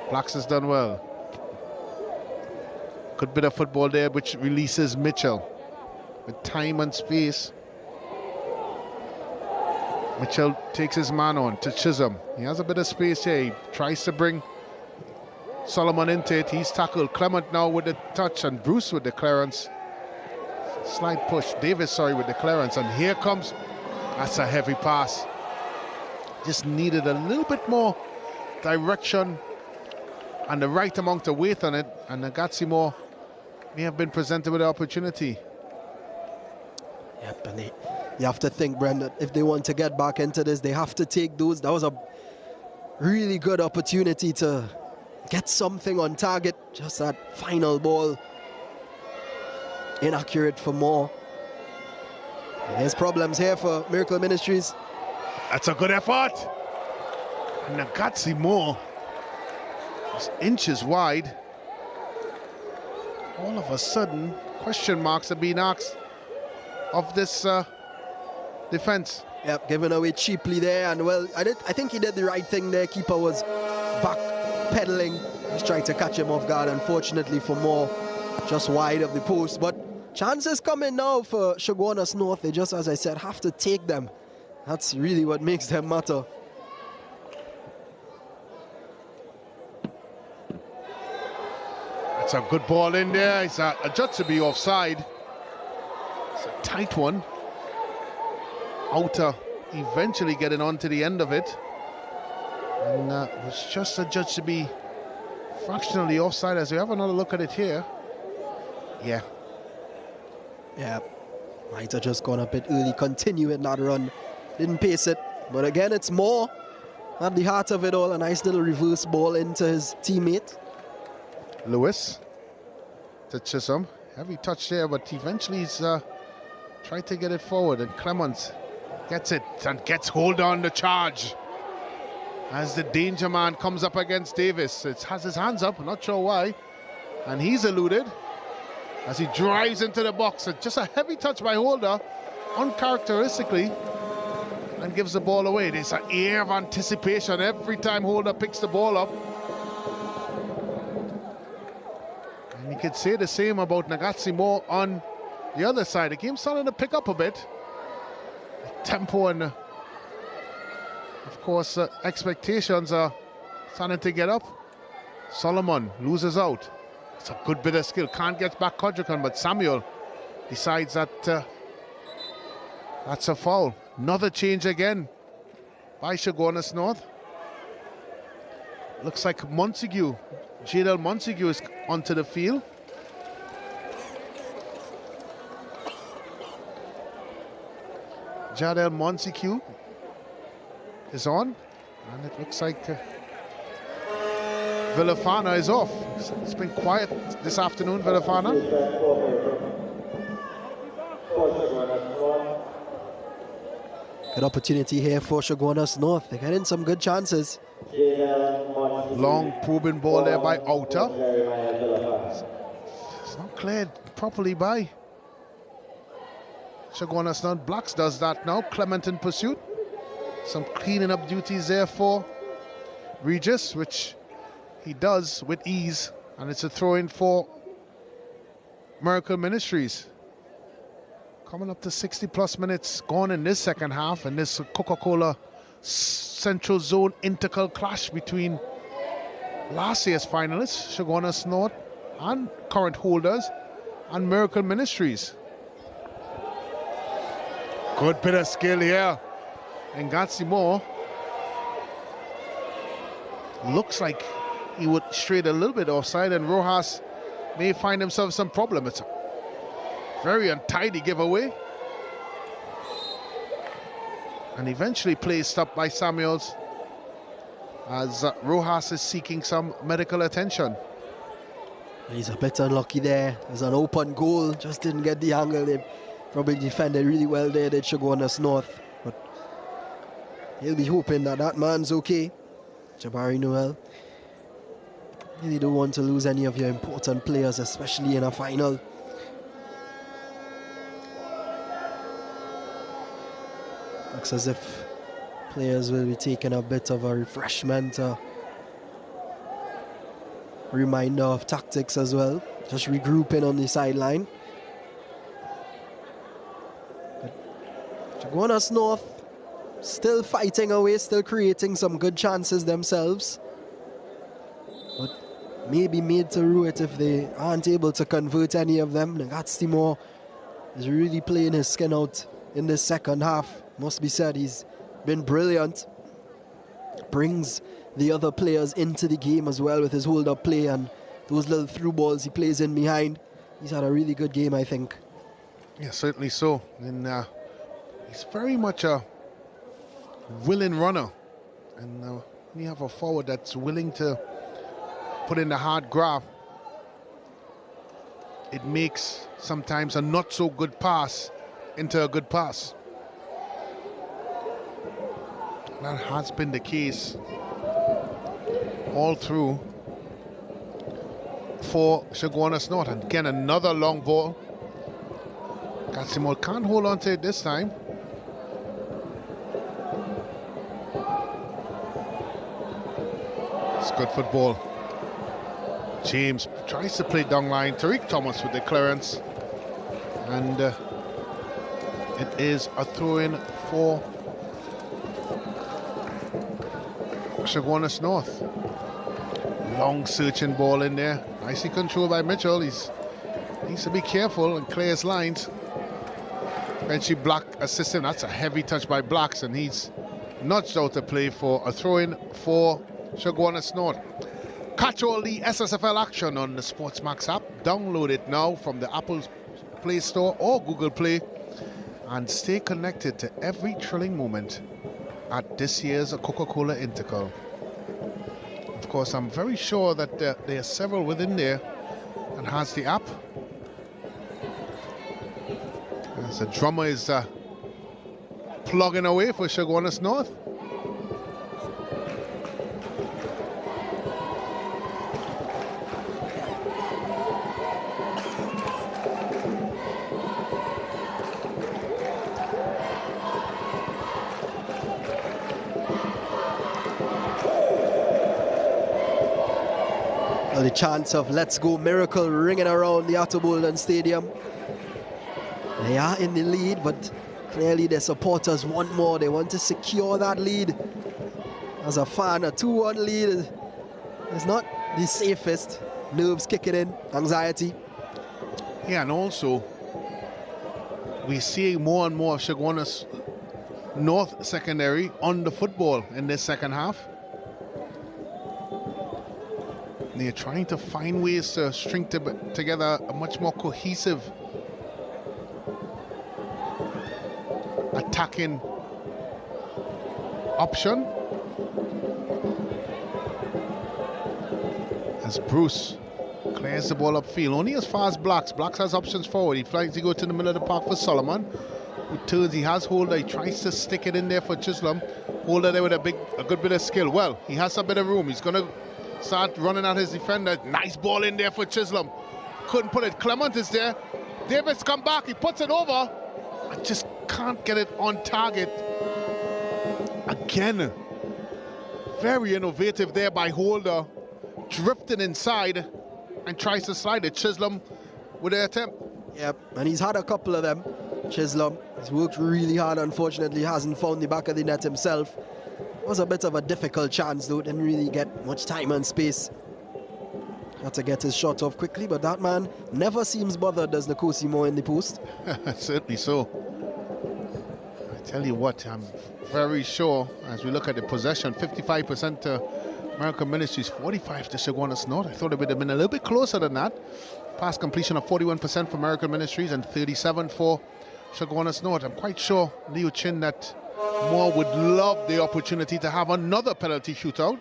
Blacks has done well. Good bit of football there, which releases Mitchell with time and space. Mitchell takes his man on to Chisholm. He has a bit of space here. He tries to bring Solomon into it. He's tackled. Clement now with the touch and Bruce with the clearance. Slight push. Davis, sorry, with the clearance. And here comes, that's a heavy pass. Just needed a little bit more direction and the right amount of weight on it. And Ngatsimo may have been presented with the opportunity. Yep, and you have to think, Brendan, if they want to get back into this, they have to take those. That was a really good opportunity to get something on target. Just that final ball, inaccurate for more. There's problems here for Miracle Ministries. That's a good effort. And Ngatsimo is inches wide. All of a sudden, question marks are being asked of this defense. Yep, given away cheaply there, and well, I think he did the right thing there. Keeper was back pedaling, just trying to catch him off guard. Unfortunately for more, just wide of the post. But chances coming now for Chaguanas North. They just, as I said, have to take them. That's really what makes them matter. It's a good ball in there. It's adjudged to be offside. It's a tight one. Outer eventually getting on to the end of it. And it was just adjudged to be fractionally offside. As we have another look at it here. Yeah. Yeah. Might have just gone a bit early. Continuing that run. Didn't pace it. But again, it's more at the heart of it all. A nice little reverse ball into his teammate. Lewis to Chisholm. Heavy touch there, but eventually he's tried to get it forward. And Clements gets it and gets hold on the charge. As the danger man comes up against Davis. It has his hands up, not sure why. And he's eluded. as he drives into the box. Just a heavy touch by Holder, uncharacteristically, and gives the ball away. There's an air of anticipation every time Holder picks the ball up. And you could say the same about Nagatsimo on the other side. The game's starting to pick up a bit. The tempo and, of course, expectations are starting to get up. Solomon loses out. It's a good bit of skill. Can't get back Kodrakon, but Samuel decides that that's a foul. Another change again by Chaguanas North. Looks like Montague, Jadel Montague is onto the field. Jadel Montague is on, and it looks like Villafana is off. It's been quiet this afternoon, Villafana. Good opportunity here for Chaguanas North. They're getting some good chances. Long probing ball there by Outer. It's not cleared properly by Chaguanas North. Blacks does that now. Clement in pursuit. Some cleaning up duties there for Regis, which he does with ease. And it's a throw-in for Miracle Ministries. Coming up to 60+ minutes gone in this second half, and this Coca-Cola Central Zone Intercal clash between last year's finalists, Chaguanas North, and current holders, and Miracle Ministries. Good bit of skill here. And Gatsimo looks like he would strayed a little bit offside, and Rojas may find himself some problem. It's a very untidy giveaway. And eventually placed up by Samuels as Rojas is seeking some medical attention. He's a bit unlucky there. There's an open goal, just didn't get the angle. They probably defended really well there, did Chaguanas North. But he'll be hoping that that man's okay. Jabari Noel. You don't want to lose any of your important players, especially in a final. Looks as if players will be taking a bit of a refreshment, reminder of tactics as well. Just regrouping on the sideline. Chaguanas North still fighting away, still creating some good chances themselves. But maybe made to rue it if they aren't able to convert any of them. Nagatsimo is really playing his skin out in this second half. Must be said, he's been brilliant. Brings the other players into the game as well with his hold-up play and those little through balls he plays in behind. He's had a really good game, I think. Yeah, certainly so. And he's very much a willing runner. And when you have a forward that's willing to put in the hard grab, it makes sometimes a not so good pass into a good pass. That has been the case all through for Chaguanas North. And again, another long ball. Gatsimo can't hold on to it this time. It's good football. James tries to play down line. Tariq Thomas with the clearance. And it is a throw-in for Chaguanas North. Long searching ball in there. Nicely controlled by Mitchell. He needs to be careful and clear his lines. Eventually Black assists him. That's a heavy touch by Blacks, and he's nudged out to play for a throw-in for Chaguanas North. Catch all the SSFL action on the SportsMax app. Download it now from the Apple Play Store or Google Play, and stay connected to every thrilling moment at this year's Coca-Cola Intercal. Of course, I'm very sure that there are several within there and has the app. As the drummer is plugging away for Chaguanas North. the chants of Let's Go Miracle ringing around the Otto Bolden Stadium. They are in the lead, but clearly their supporters want more. They want to secure that lead. As a fan, a 2-1 lead is not the safest. Nerves kicking in, anxiety. Yeah, and also we're seeing more and more of Chaguanas North secondary on the football in this second half. They're trying to find ways to string together a much more cohesive attacking option. As Bruce clears the ball upfield, only as far as Blacks. Blacks has options forward. He flies to go to the middle of the park for Solomon, who turns. He has Holder. He tries to stick it in there for Chisholm. Holder there with a good bit of skill. Well, he has a bit of room. He's going to start running at his defender. Nice ball in there for Chisholm. Couldn't put it. Clement is there. Davis come back. He puts it over. I just can't get it on target. Again, very innovative there by Holder. Drifting inside and tries to slide it. Chisholm with the attempt. Yep, and he's had a couple of them. Chisholm has worked really hard. Unfortunately, hasn't found the back of the net himself. It was a bit of a difficult chance, though. Didn't really get much time and space. Had to get his shot off quickly, but that man never seems bothered, does Nkosimo in the post. Certainly so. I tell you what, I'm very sure as we look at the possession, 55% to American Ministries, 45 to Chaguanas North. I thought it would have been a little bit closer than that. Pass completion of 41% for American Ministries and 37 for Chaguanas North. I'm quite sure, Leo Chin, that Moore would love the opportunity to have another penalty shootout.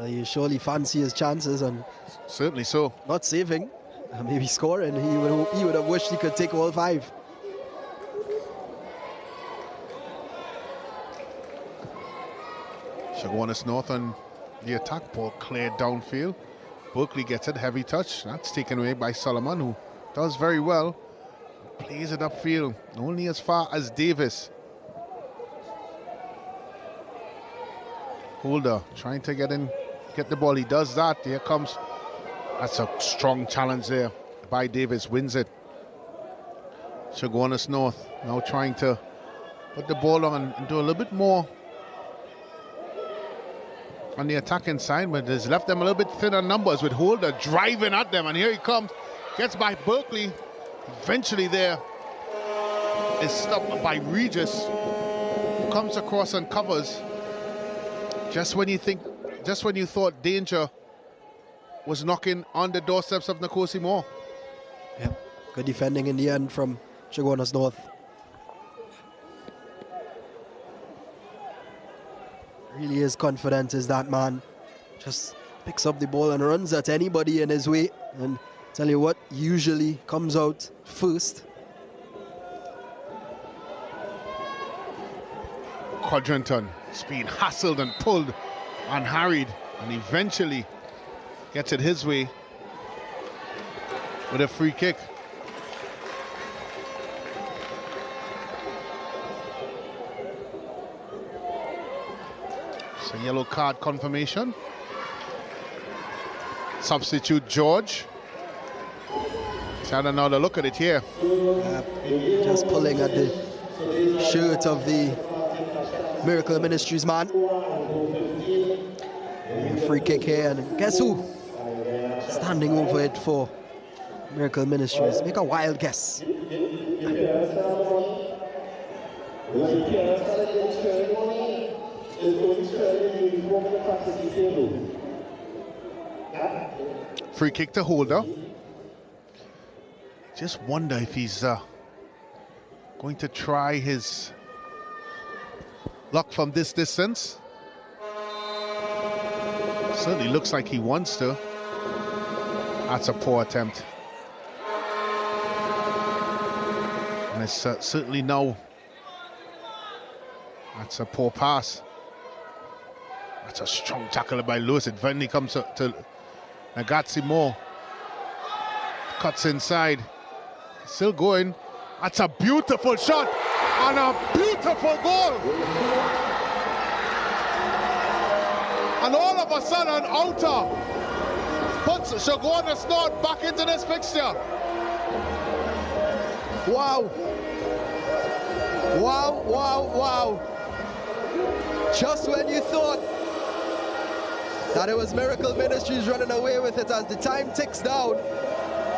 You surely fancy his chances, and certainly so. Not saving, maybe scoring. He would have wished he could take all 5. Chaguanas North on the attack. Ball cleared downfield. Berkeley gets it, heavy touch. That's taken away by Solomon, who does very well. Plays it upfield, only as far as Davis. Holder trying to get the ball. He does that. Here comes. That's a strong challenge there by Davis. Wins it. Chaguanas North now trying to put the ball on and do a little bit more on the attacking side, but has left them a little bit thinner numbers with Holder driving at them, and here he comes, gets by Berkeley. Eventually there is stopped by Regis, who comes across and covers just when you thought danger was knocking on the doorsteps of Nkosimo. Yeah, good defending in the end from Chaguanas North. Really is confident, is that man. Just picks up the ball and runs at anybody in his way, and tell you what, usually comes out first. Quadranton is being hassled and pulled and harried, and eventually gets it his way with a free kick. So yellow card confirmation. Substitute George. Let's have another look at it here. Just pulling at the shirt of the Miracle Ministries man. Free kick here, and guess who? Standing over it for Miracle Ministries. Make a wild guess. Free kick to Holder. Just wonder if he's going to try his luck from this distance. Certainly looks like he wants to. That's a poor attempt. And it's certainly no. That's a poor pass. That's a strong tackle by Lewis. It finally comes to Nagazzi Moore. Cuts inside. Still going. That's a beautiful shot and a beautiful goal. And all of a sudden, Outer Chaguanas North back into this fixture. Wow. Wow, wow, wow. Just when you thought that it was Miracle Ministries running away with it, as the time ticks down,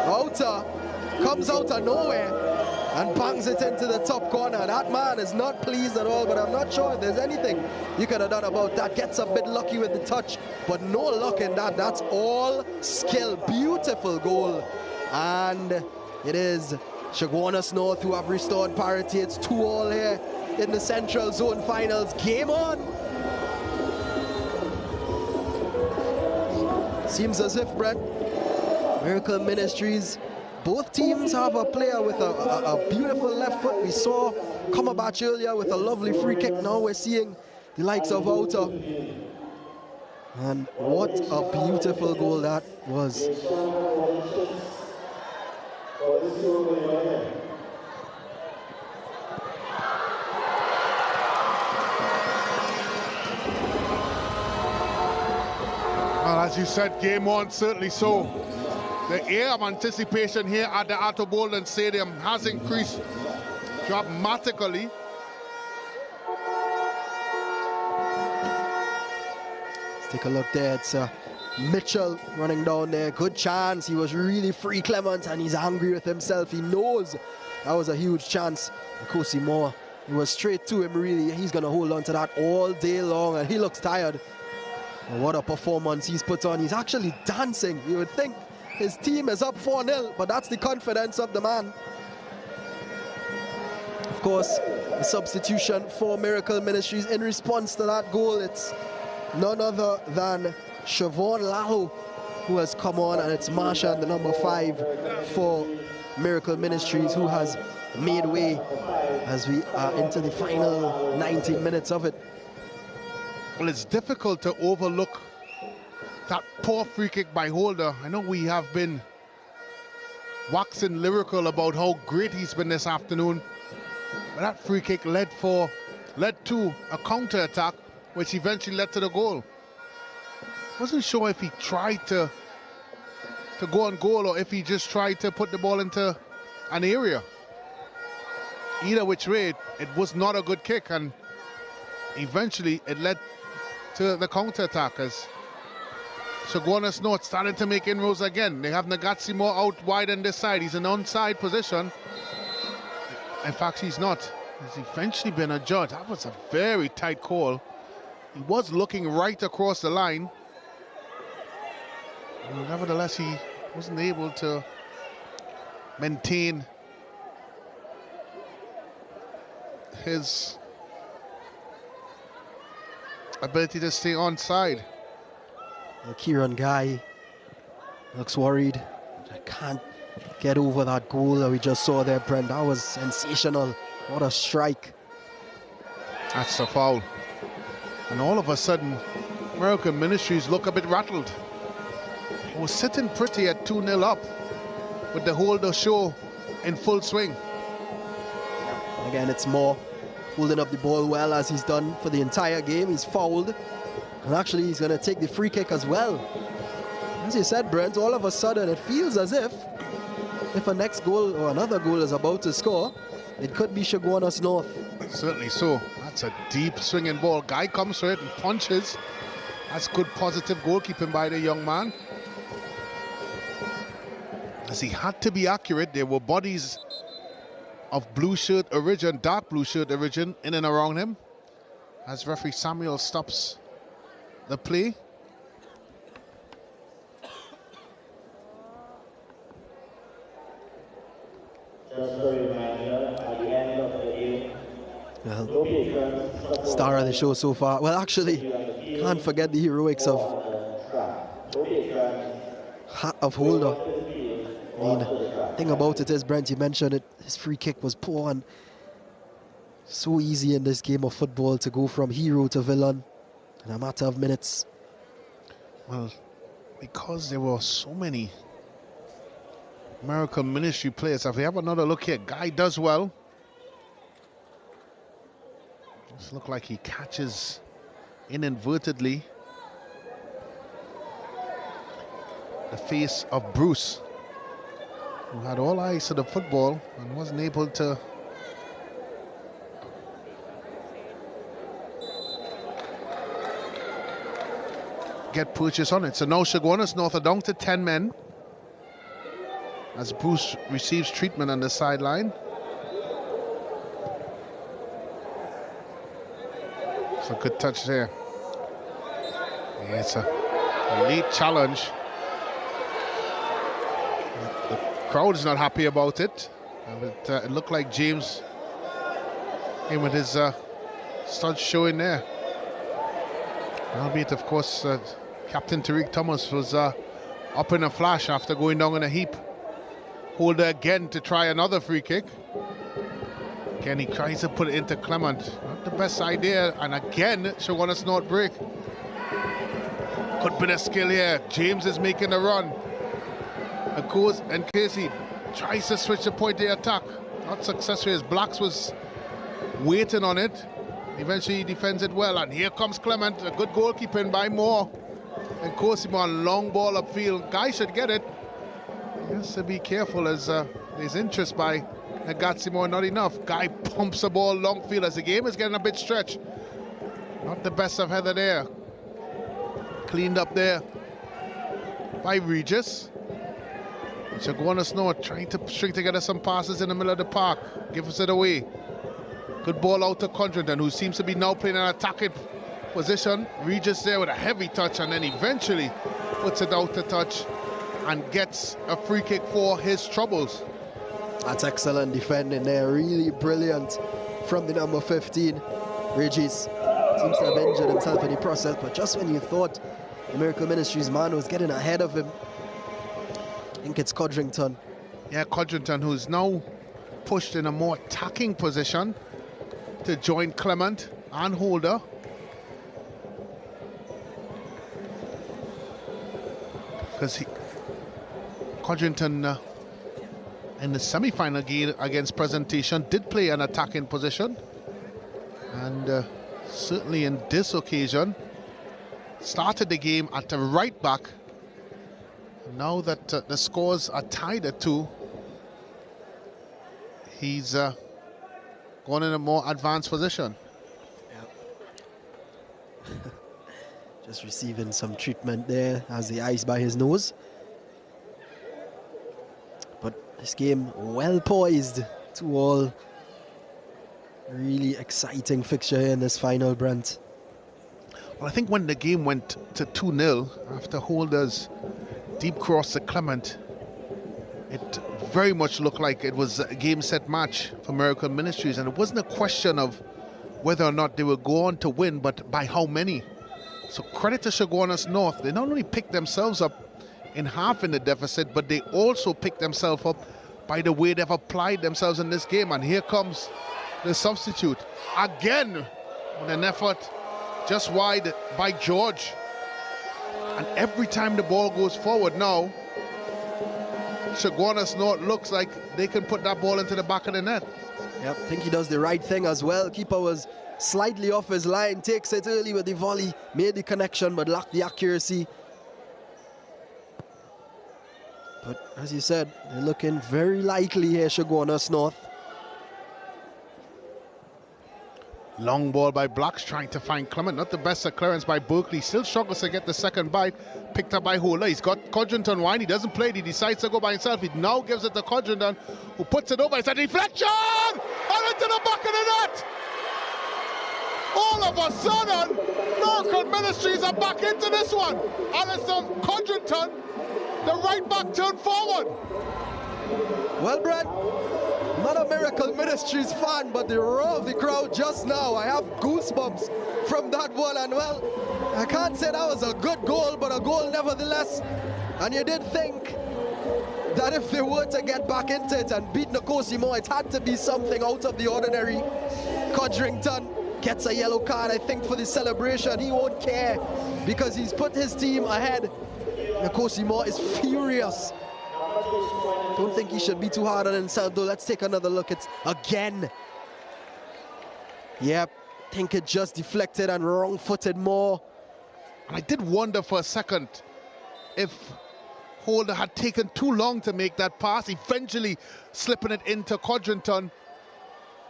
Outer comes out of nowhere and bangs it into the top corner. That man is not pleased at all, but I'm not sure if there's anything you could have done about that. Gets a bit lucky with the touch, but no luck in that. That's all skill. Beautiful goal. And it is Chaguanas North who have restored parity. It's 2-2 here in the Central Zone Finals. Game on. Seems as if, Brett, Miracle Ministries, both teams have a player with a beautiful left foot. We saw Cumberbatch earlier with a lovely free kick. Now we're seeing the likes of Outer. And what a beautiful goal that was. Well, as you said, game on, certainly so. The air of anticipation here at the Arthur Bolden Stadium has increased dramatically. Let's take a look there. It's Mitchell running down there. Good chance. He was really free, Clement, and he's angry with himself. He knows that was a huge chance. Kosi Moore, it was straight to him, really. He's going to hold on to that all day long, and he looks tired. And what a performance he's put on. He's actually dancing. You would think his team is up 4-0, but that's the confidence of the man. Of course, the substitution for Miracle Ministries in response to that goal, it's none other than Siobhan Lahu who has come on, and it's Marsha, the number 5 for Miracle Ministries, who has made way as we are into the final 90 minutes of it. Well, it's difficult to overlook that poor free kick by Holder. I know we have been waxing lyrical about how great he's been this afternoon, but that free kick led to a counter-attack, which eventually led to the goal. Wasn't sure if he tried to go on goal or if he just tried to put the ball into an area. Either which way, it was not a good kick, and eventually it led to the counter-attack as Chaguanas North starting to make inroads again. They have Nagasi more out wide on this side. He's in onside position. In fact, he's not. He's eventually been adjudged. That was a very tight call. He was looking right across the line. And nevertheless, he wasn't able to maintain his ability to stay onside. Kieran Guy looks worried. I can't get over that goal that we just saw there, Brent. That was sensational. What a strike. That's a foul. And all of a sudden, Miracle Ministries look a bit rattled. He was sitting pretty at 2-0 up with the Holder show in full swing. Again, it's Moore holding up the ball well, as he's done for the entire game. He's fouled, and actually he's going to take the free kick as well. As you said, Brent, all of a sudden it feels as if a next goal or another goal is about to score, it could be Chaguanas North. Certainly so. That's a deep swinging ball. Guy comes for it and punches. That's good positive goalkeeping by the young man. As he had to be accurate, there were bodies of blue shirt origin, dark blue shirt origin, in and around him. As referee Samuel stops the play. Just a reminder, at the end of the game, well, star of the show so far. Well, actually, can't forget the heroics of Holder. I mean, the thing about it is, Brent, you mentioned it, his free kick was poor, and so easy in this game of football to go from hero to villain in a matter of minutes. Well, because there were so many Miracle Ministry players. If we have another look here, Guy does well. Just look like he catches inadvertently. the face of Bruce, who had all eyes to the football and wasn't able to get purchase on it. So now Chaguanas North are down to 10 men as Bruce receives treatment on the sideline. It's a good touch there. Yeah, it's a late challenge. The crowd is not happy about it. It looked like James came with his stud showing there. Albeit, of course, Captain Tariq Thomas was up in a flash after going down in a heap. Holder again to try another free kick. Again, he tries to put it into Clement. Not the best idea. And again, Chaguanas North break. Good bit of skill here. James is making a run. Of course, and Casey tries to switch the point of attack. Not successful as Blacks was waiting on it. Eventually he defends it well. And here comes Clement. A good goalkeeping by Moore. And Cosimo, long ball upfield. Guy should get it. He has to be careful as there's interest by Nagatsimo, not enough. Guy pumps the ball long field as the game is getting a bit stretched. Not the best of header there. Cleaned up there by Regis. Chaguanas North trying to string together some passes in the middle of the park. Gives it away. Good ball out to Condrington, who seems to be now playing an attacking position. Regis there with a heavy touch and then eventually puts it out to touch and gets a free kick for his troubles. That's excellent defending there, really brilliant from the number 15. Regis seems to have injured himself in the process, but just when you thought the Miracle Ministries man was getting ahead of him, I think it's Codrington. Yeah, Codrington, who's now pushed in a more attacking position to join Clement and Holder. Because Codrington in the semi-final game against Presentation did play an attacking position, and certainly in this occasion started the game at the right back. Now that the scores are tied at 2, he's gone in a more advanced position. Yeah. Just receiving some treatment there, has the ice by his nose. But this game well poised to all. Really exciting fixture here in this final, Brent. Well, I think when the game went to 2-0 after Holder's deep cross to Clement, it very much looked like it was a game set match for Miracle Ministries, and it wasn't a question of whether or not they would go on to win, but by how many. So credit to Chaguanas North. They not only picked themselves up in half in the deficit, but they also picked themselves up by the way they've applied themselves in this game. And here comes the substitute again with an effort just wide by George. And every time the ball goes forward now, Chaguanas North looks like they can put that ball into the back of the net. Yep, I think he does the right thing as well. Keeper was slightly off his line, takes it early with the volley, made the connection but lacked the accuracy. But as you said, they're looking very likely here, Chaguanas North. Long ball by Blacks trying to find Clement. Not the best of clearance by Berkeley. Still struggles to get the second bite. Picked up by Holder. He's got Codrington wide. He doesn't play it. He decides to go by himself. He now gives it to Codrington, who puts it over. It's a deflection! And into the back of the net! All of a sudden, Miracle Ministries are back into this one. And it's Codrington, the right back turned forward. Well, Brad, not a Miracle Ministries fan, but the roar of the crowd just now, I have goosebumps from that one. And well, I can't say that was a good goal, but a goal nevertheless. And you did think that if they were to get back into it and beat Ncosimo, it had to be something out of the ordinary. Codrington gets a yellow card, I think, for the celebration. He won't care because he's put his team ahead. Ncosimo is furious. Don't think he should be too hard on himself, though. Let's take another look. It's again. Yep, think it just deflected and wrong-footed more. And I did wonder for a second if Holder had taken too long to make that pass, eventually slipping it into Codrington.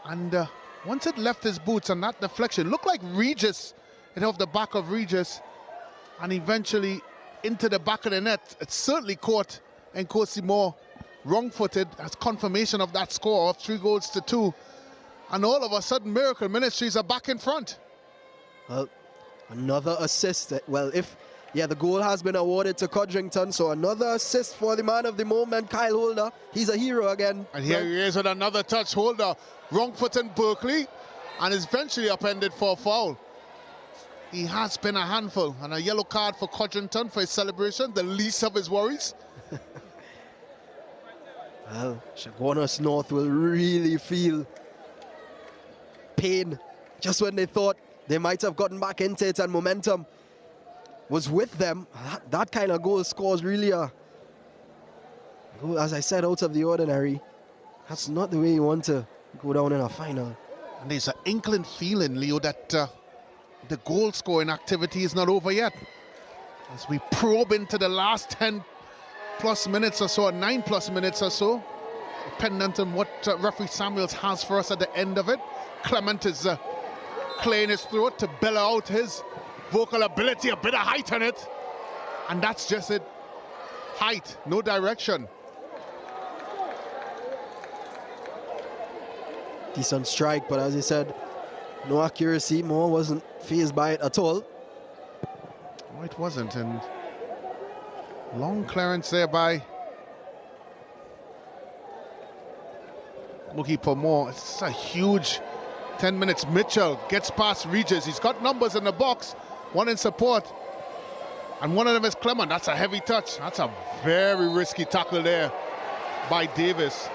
And once it left his boots and that deflection, looked like Regis, it off the back of Regis, and eventually into the back of the net. It certainly caught Nkosi Moore wrong-footed as confirmation of that score of 3-2. And all of a sudden, Miracle Ministries are back in front. Well, another assist. Well, the goal has been awarded to Codrington, so another assist for the man of the moment, Kyle Holder. He's a hero again. And here he is with another touch. Holder, wrong-footed Berkeley, and is eventually upended for a foul. He has been a handful, and a yellow card for Codrington for his celebration, the least of his worries. Well, Chaguanas North will really feel pain just when they thought they might have gotten back into it and momentum was with them. That kind of goal scores really a goal, as I said, out of the ordinary. That's not the way you want to go down in a final. And there's an inkling feeling, Leo, that the goal scoring activity is not over yet. As we probe into the last 10 plus minutes or so, 9 plus minutes or so, dependent on what referee Samuels has for us at the end of it. Clement is clearing his throat to bellow out his vocal ability, a bit of height on it. And that's just it. Height, no direction. Decent strike, but as he said, no accuracy. Moore wasn't fazed by it at all. No, it wasn't. And long clearance there by goalkeeper Moore. It's a huge 10 minutes. Mitchell gets past Regis. He's got numbers in the box, one in support, and one of them is Clement. That's a heavy touch. That's a very risky tackle there by Davis.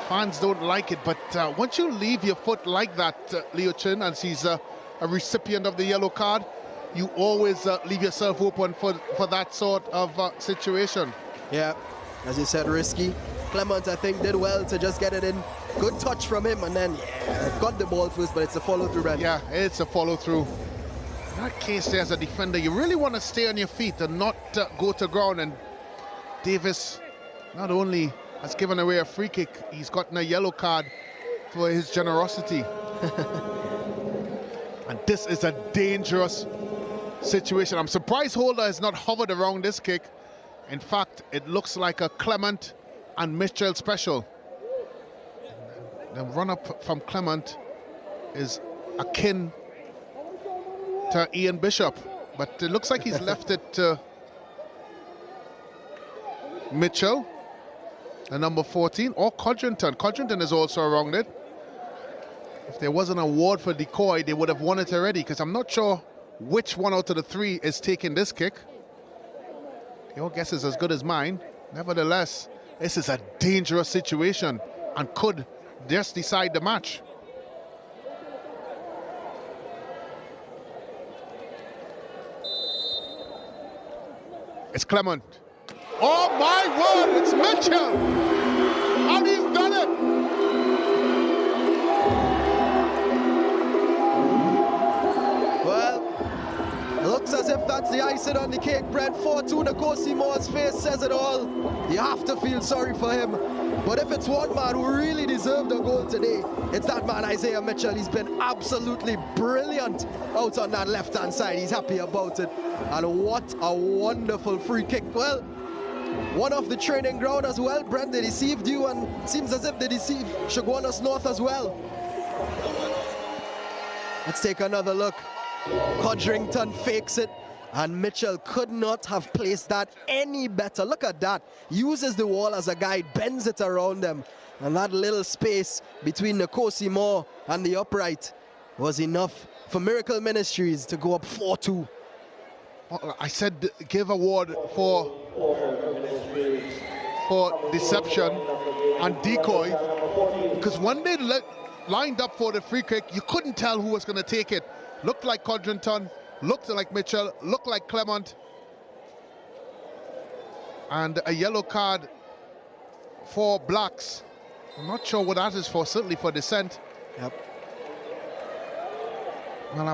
Fans don't like it, but once you leave your foot like that, Leo Chin, and he's a recipient of the yellow card, you always leave yourself open for that sort of situation. Yeah, as you said, risky. Clement, I think, did well to just get it in. Good touch from him, and then got the ball first, but it's a follow-through, Brent. Yeah, it's a follow-through. In that case, there as a defender, you really want to stay on your feet and not go to ground. And Davis not only has given away a free kick, he's gotten a yellow card for his generosity. And this is a dangerous situation. I'm surprised Holder has not hovered around this kick. In fact, it looks like a Clement and Mitchell special. The run-up from Clement is akin to Ian Bishop, but it looks like he's left it to Mitchell, the number 14, or Codrington. Codrington is also around it. If there was an award for decoy, they would have won it already, because I'm not sure which one out of the three is taking this kick. Your guess is as good as mine. Nevertheless, this is a dangerous situation and could just decide the match. It's Clement. Oh my word, it's Mitchell! And he's done it! Well, looks as if that's the icing on the cake, Brent. 4-2, Nkosi Moore's face says it all. You have to feel sorry for him. But if it's one man who really deserved a goal today, it's that man, Isaiah Mitchell. He's been absolutely brilliant out on that left-hand side. He's happy about it. And what a wonderful free kick. Well, one of the training ground as well, Brent. They deceived you, and seems as if they deceived Chaguanas North as well. Let's take another look. Codrington fakes it, and Mitchell could not have placed that any better. Look at that. Uses the wall as a guide, bends it around them, and that little space between Nkosi Moore and the upright was enough for Miracle Ministries to go up 4-2. Well, I said give award for deception and decoy, because when they lined up for the free kick, you couldn't tell who was going to take it. Looked like Codrington, looked like Mitchell, looked like Clement. And a yellow card for Blacks. I'm not sure what that is for, certainly for dissent. Yep. Well,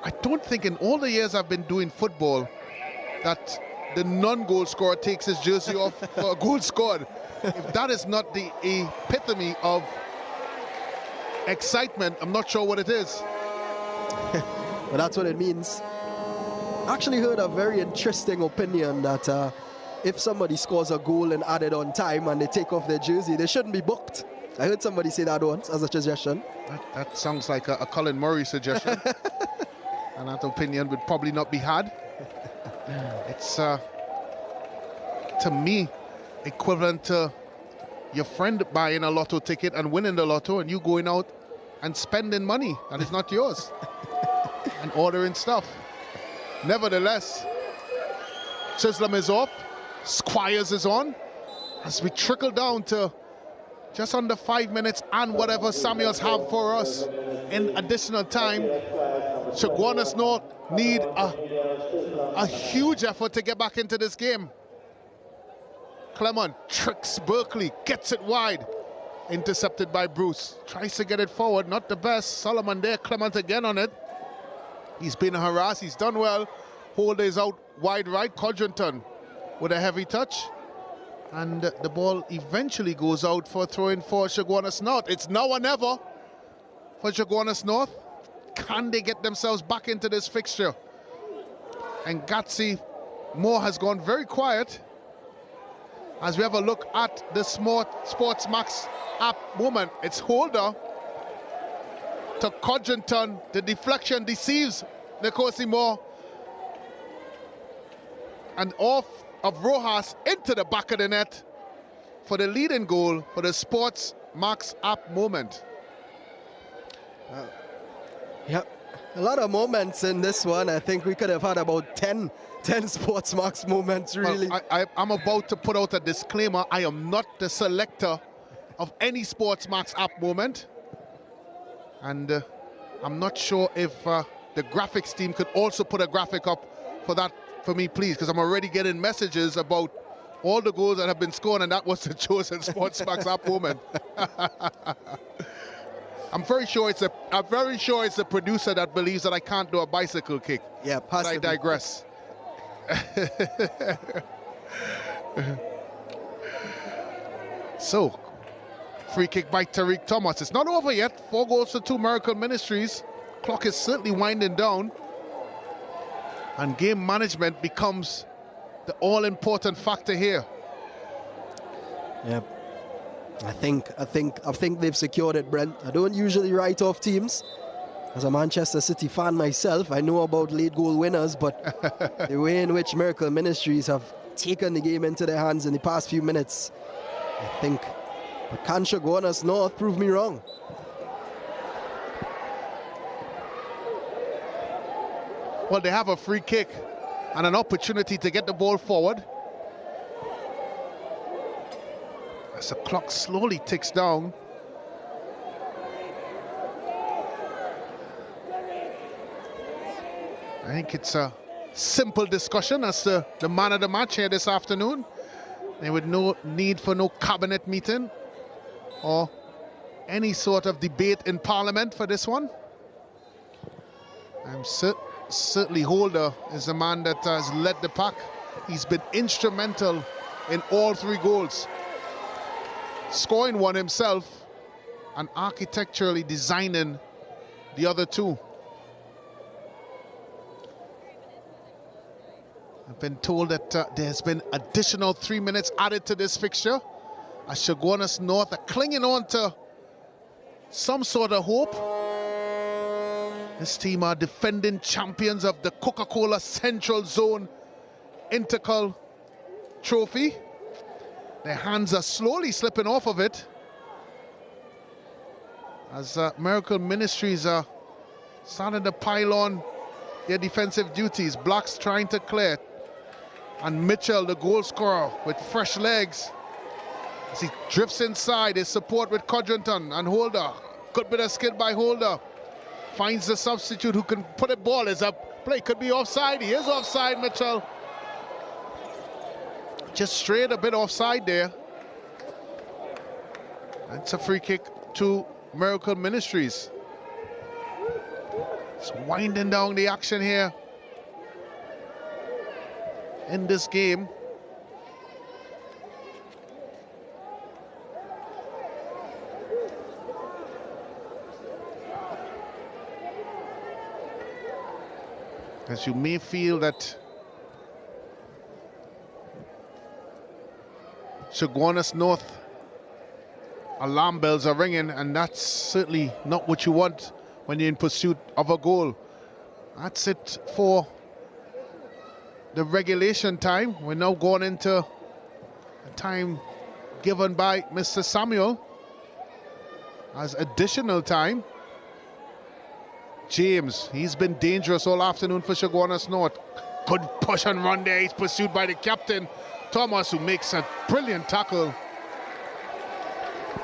I don't think in all the years I've been doing football that the non-goal scorer takes his jersey off for a goal scored. If that is not the epitome of excitement, I'm not sure what it is. But that's what it means. I actually heard a very interesting opinion that if somebody scores a goal and added on time and they take off their jersey, they shouldn't be booked. I heard somebody say that once as a suggestion. That sounds like a Colin Murray suggestion. And that opinion would probably not be had. It's, to me, equivalent to your friend buying a lotto ticket and winning the lotto and you going out and spending money that is not yours and ordering stuff. Nevertheless, Chisholm is off, Squires is on, as we trickle down to just under 5 minutes and whatever Samuels have for us in additional time. Chaguanas North need a huge effort to get back into this game. Clement tricks Berkeley, gets it wide. Intercepted by Bruce. Tries to get it forward, not the best. Solomon there, Clement again on it. He's been harassed, he's done well. Holder is out wide right. Codrington with a heavy touch. And the ball eventually goes out for a throw-in for Chaguanas North. It's now or never for Chaguanas North. Can they get themselves back into this fixture? And Gatsy Moore has gone very quiet. As we have a look at the SportsMax app moment, it's Holder to Codrington. The deflection deceives Nkosi Moore. And off of Rojas into the back of the net for the leading goal for the SportsMax app moment. Yeah, a lot of moments in this one. I think we could have had about 10 SportsMax moments, really. Well, I'm about to put out a disclaimer. I am not the selector of any SportsMax app moment. And I'm not sure if the graphics team could also put a graphic up for that for me, please, because I'm already getting messages about all the goals that have been scored, and that was the chosen SportsMax app moment. I'm very sure it's the producer that believes that I can't do a bicycle kick. Yeah, but I digress. So, free kick by Tariq Thomas. It's not over yet. 4 goals to 2 Miracle Ministries. Clock is certainly winding down. And game management becomes the all-important factor here. Yep. I think they've secured it, Brent. I don't usually write off teams. As a Manchester City fan myself, I know about late goal winners, but the way in which Miracle Ministries have taken the game into their hands in the past few minutes, I think. But can Chaguanas North prove me wrong? Well, they have a free kick and an opportunity to get the ball forward. As the clock slowly ticks down. I think it's a simple discussion as the man of the match here this afternoon. There would no need for no cabinet meeting or any sort of debate in Parliament for this one. I'm certainly Holder is the man that has led the pack. He's been instrumental in all 3 goals. Scoring one himself and architecturally designing the other 2. I've been told that there's been additional 3 minutes added to this fixture as Chaguanas North are clinging on to some sort of hope. This team are defending champions of the Coca-Cola Central Zone Intercol Trophy. Their hands are slowly slipping off of it as Miracle Ministries are starting to pile on their defensive duties. Blacks trying to clear. And Mitchell, the goal scorer, with fresh legs. As he drifts inside, his support with Codrington and Holder. Good bit of skill by Holder. Finds the substitute who can put a ball. Is up. Play could be offside. He is offside, Mitchell. Just straight a bit offside there. That's a free kick to Miracle Ministries. It's winding down the action here. in this game. As you may feel that Chaguanas North alarm bells are ringing, and that's certainly not what you want when you're in pursuit of a goal. That's it for the regulation time. We're now going into a time given by Mr. Samuel as additional time. James, he's been dangerous all afternoon for Chaguanas North. Good push and run there. He's pursued by the captain, Thomas, who makes a brilliant tackle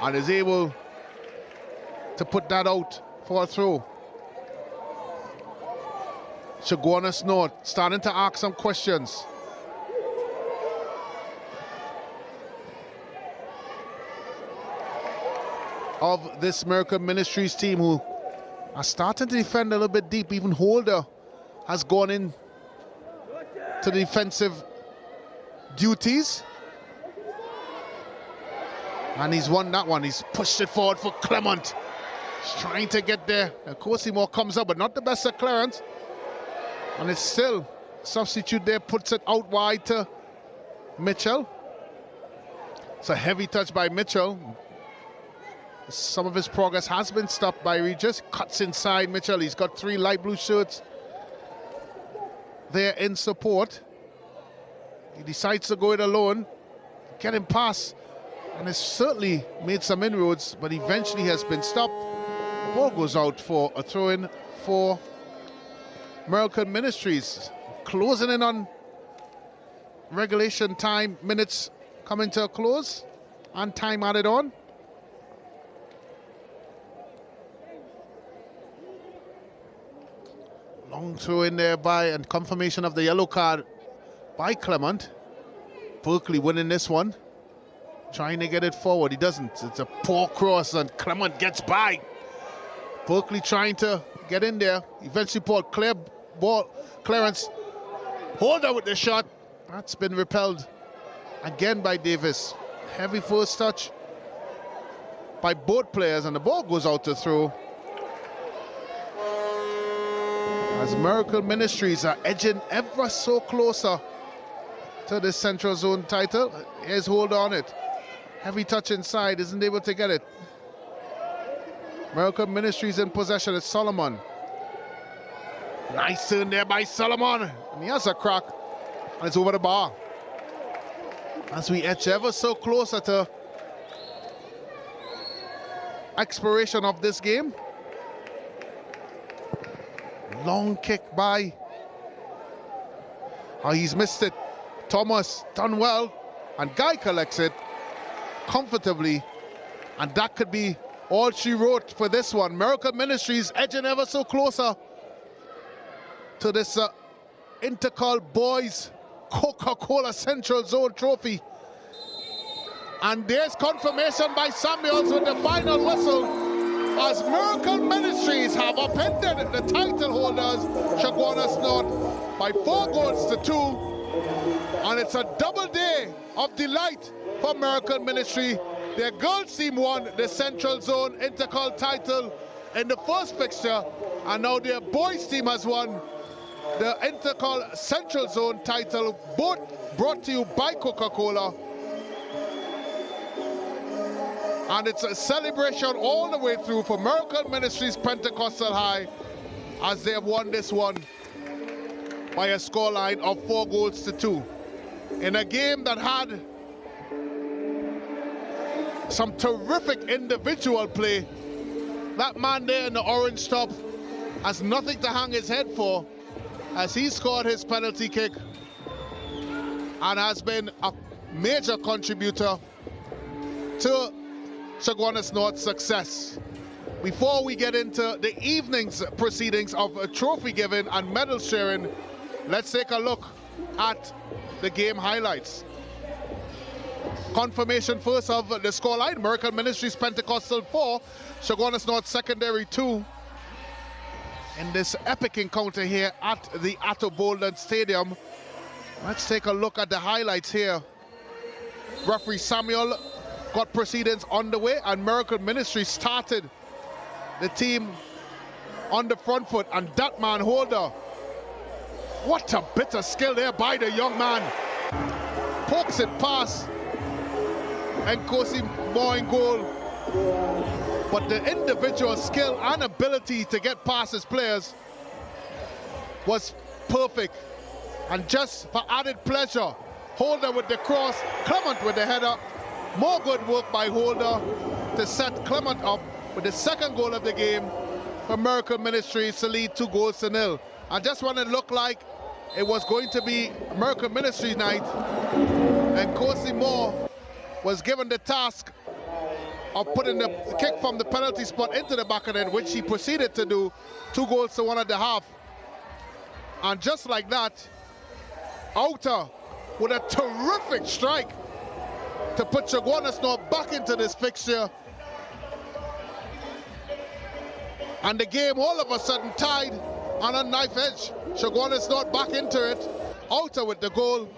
and is able to put that out for a throw. Chaguanas North starting to ask some questions. Of this Miracle Ministries team, who are starting to defend a little bit deep. Even Holder has gone in to the defensive duties. And he's won that one. He's pushed it forward for Clement. He's trying to get there. Of course, Seymour comes up, but not the best of clearance. And it's still substitute there, puts it out wide to Mitchell. It's a heavy touch by Mitchell. Some of his progress has been stopped by Regis. Cuts inside Mitchell. He's got 3 light blue shirts there in support. He decides to go it alone, get him past, and has certainly made some inroads, but eventually has been stopped. The ball goes out for a throw-in for Miracle Ministries. Closing in on regulation time, minutes coming to a close, and time added on. Long throw in there by, and confirmation of the yellow card by Clement. Berkeley winning this one, trying to get it forward. He doesn't. It's a poor cross and Clement gets by. Berkeley trying to get in there. Eventually Paul clear ball clearance. Holder with the shot. That's been repelled again by Davis. Heavy first touch by both players, and the ball goes out to throw. As Miracle Ministries are edging ever so closer to the Central Zone title. Here's Hold on it. Heavy touch inside, isn't able to get it. Miracle Ministries in possession. It's Solomon. Nice turn there by Solomon. And he has a crack. And it's over the bar. As we edge ever so closer to expiration of this game. Long kick by. Oh, he's missed it. Thomas done well. And Guy collects it comfortably. And that could be all she wrote for this one. Miracle Ministries edging ever so closer to this Intercol Boys Coca-Cola Central Zone Trophy. And there's confirmation by Samuels with the final whistle, as Miracle Ministries have upended the title holders, Chaguanas North, by 4 goals to 2. And it's a double day of delight for Miracle Ministry. Their girls team won the Central Zone Intercol title in the first fixture, and now their boys team has won the Intercol Central Zone title, both brought to you by Coca-Cola. And it's a celebration all the way through for Miracle Ministries Pentecostal High, as they have won this one by a scoreline of 4 goals to 2. In a game that had some terrific individual play. That man there in the orange top has nothing to hang his head for, as he scored his penalty kick and has been a major contributor to Chaguanas North's success. Before we get into the evening's proceedings of trophy giving and medal sharing, let's take a look at the game highlights. Confirmation first of the scoreline. Miracle Ministries Pentecostal 4, Chaguanas North Secondary 2. In this epic encounter here at the Atto Bolden Stadium Let's take a look at the highlights here. Referee Samuel got proceedings underway, and Miracle Ministries started the team on the front foot, and that man Holder, what a bit of skill there by the young man. Pokes it past and Kosi more in goal. But the individual skill and ability to get past his players was perfect. And just for added pleasure, Holder with the cross, Clement with the header. More good work by Holder to set Clement up with the second goal of the game for Miracle Ministries to lead 2-0. And just when it looked like it was going to be Miracle Ministries night, and Kosi Moore was given the task of putting the kick from the penalty spot into the back of the net, which he proceeded to do, 2-1 at the half. And just like that, Outer with a terrific strike to put Chaguanas North back into this fixture. And the game all of a sudden tied on a knife edge. Chaguanas North back into it. Outer with the goal.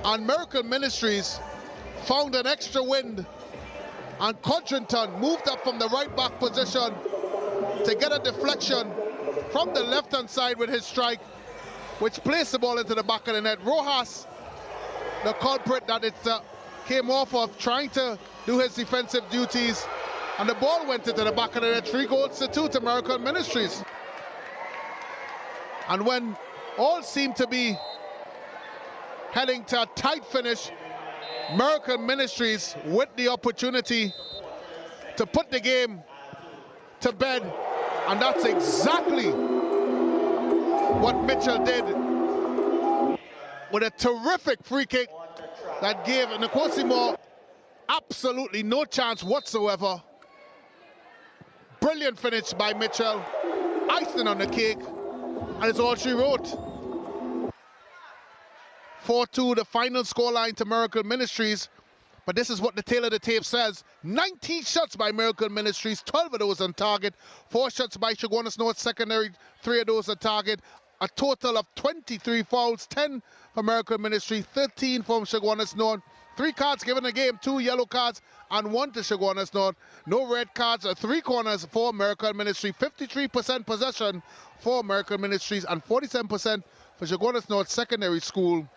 And Miracle Ministries found an extra wind, and Codrington moved up from the right back position to get a deflection from the left-hand side with his strike, which placed the ball into the back of the net. Rojas, the culprit that it came off of, trying to do his defensive duties, and the ball went into the back of the net. 3-2 to Miracle Ministries. And when all seemed to be heading to a tight finish, Miracle Ministries with the opportunity to put the game to bed, and that's exactly what Mitchell did with a terrific free kick that gave Nkosi Moore absolutely no chance whatsoever. Brilliant finish by Mitchell, icing on the cake, and it's all she wrote. 4-2, the final scoreline to Miracle Ministries. But this is what the tail of the tape says. 19 shots by Miracle Ministries, 12 of those on target. 4 shots by Chaguanas North secondary, 3 of those on target. A total of 23 fouls, 10 for Miracle Ministries, 13 from Chaguanas North. 3 cards given a game, 2 yellow cards and 1 to Chaguanas North. No red cards, 3 corners for Miracle Ministries. 53% possession for Miracle Ministries and 47% for Chaguanas North Secondary School.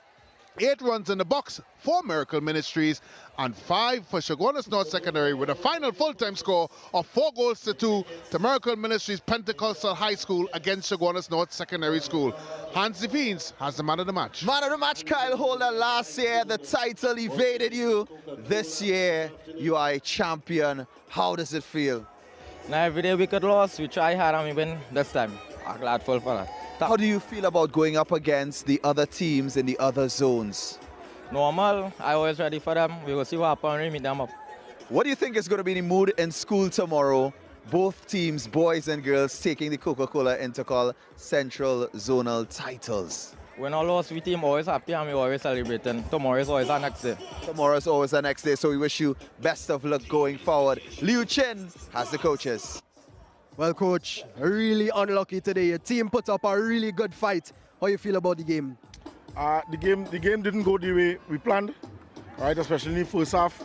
8 runs in the box for Miracle Ministries and 5 for Chaguanas North Secondary, with a final full-time score of 4-2 to Miracle Ministries Pentecostal High School against Chaguanas North Secondary School. Hans Devines has the man of the match. Man of the match, Kyle Holder. Last year, the title evaded you. This year, you are a champion. How does it feel? Now, every day we could lose, we try hard and we win this time. I'm glad for that. How do you feel about going up against the other teams in the other zones? Normal. I always ready for them. We will see what happens when we meet them up. What do you think is going to be the mood in school tomorrow? Both teams, boys and girls, taking the Coca-Cola Intercol Central Zonal titles. When all lost, we team always happy and we always celebrating. Tomorrow is always the next day. Tomorrow is always the next day, so we wish you best of luck going forward. Liu Chin has the coaches. Well, Coach, really unlucky today. Your team put up a really good fight. How you feel about the game? The game didn't go the way we planned, right? Especially in the first half.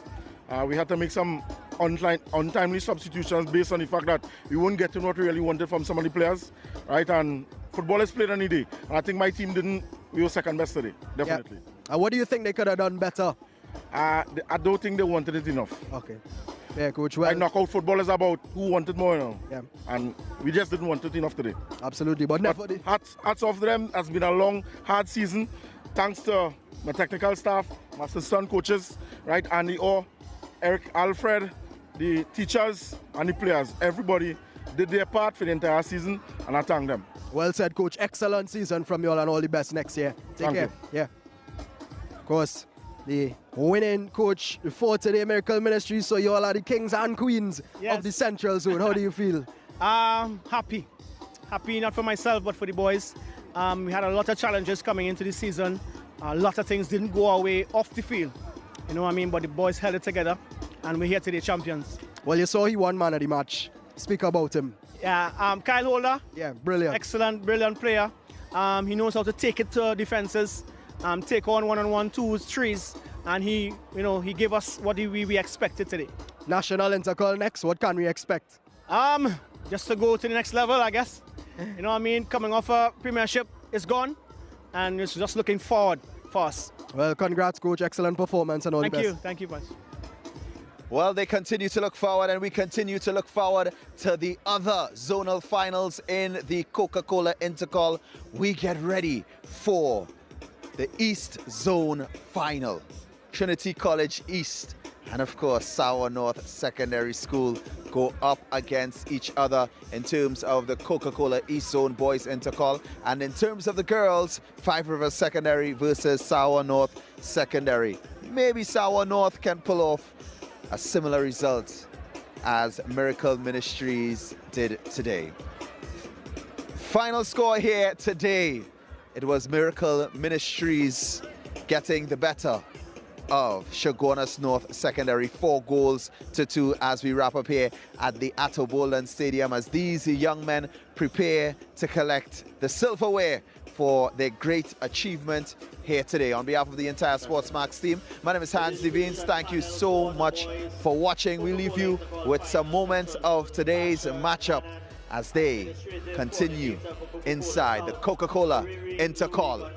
We had to make some untimely substitutions based on the fact that we weren't getting what we really wanted from some of the players, right? And football is played any day. And I think my team didn't. We were second best today, definitely. Yep. And what do you think they could have done better? I don't think they wanted it enough. Okay. Yeah, Coach. Well, like knockout football is about who wanted more, you know. Yeah. And we just didn't want it enough today. Absolutely, but never. Hats off to them. It's been a long, hard season. Thanks to my technical staff, my assistant coaches, right, Andy Orr, Eric Alfred, the teachers and the players. Everybody did their part for the entire season, and I thank them. Well said, Coach. Excellent season from you all, and all the best next year. Take care. Yeah. Of course, the winning coach for today, Miracle Ministries. So you all are the kings and queens of the Central Zone. How do you feel? Happy. Happy not for myself, but for the boys. We had a lot of challenges coming into the season. A lot of things didn't go our way off the field. You know what I mean? But the boys held it together, and we're here today champions. Well, you saw he won man of the match. Speak about him. Yeah, Kyle Holder. Yeah, brilliant. Excellent, brilliant player. He knows how to take it to defenses, take on one-on-one, twos, threes, and he gave us what we expected today. National Intercall next, what can we expect? Just to go to the next level, I guess. You know what I mean? Coming off a premiership, it's gone, and it's just looking forward for us. Well, congrats, Coach. Excellent performance and all the best. Thank you much. Well, they continue to look forward, and we continue to look forward to the other zonal finals in the Coca-Cola Intercall. We get ready for the East Zone Final. Trinity College East and, of course, Chaguanas North Secondary School go up against each other in terms of the Coca-Cola East Zone Boys Intercall. And in terms of the girls, Five Rivers Secondary versus Chaguanas North Secondary. Maybe Chaguanas North can pull off a similar result as Miracle Ministries did today. Final score here today, it was Miracle Ministries getting the better of Chaguanas North Secondary, 4 goals to 2 as we wrap up here at the Atto Boldon Stadium as these young men prepare to collect the silverware for their great achievement here today. On behalf of the entire SportsMax team, my name is Hans Devines. Thank you so much for watching. We leave you with some moments of today's matchup as they continue inside the Coca-Cola Intercall.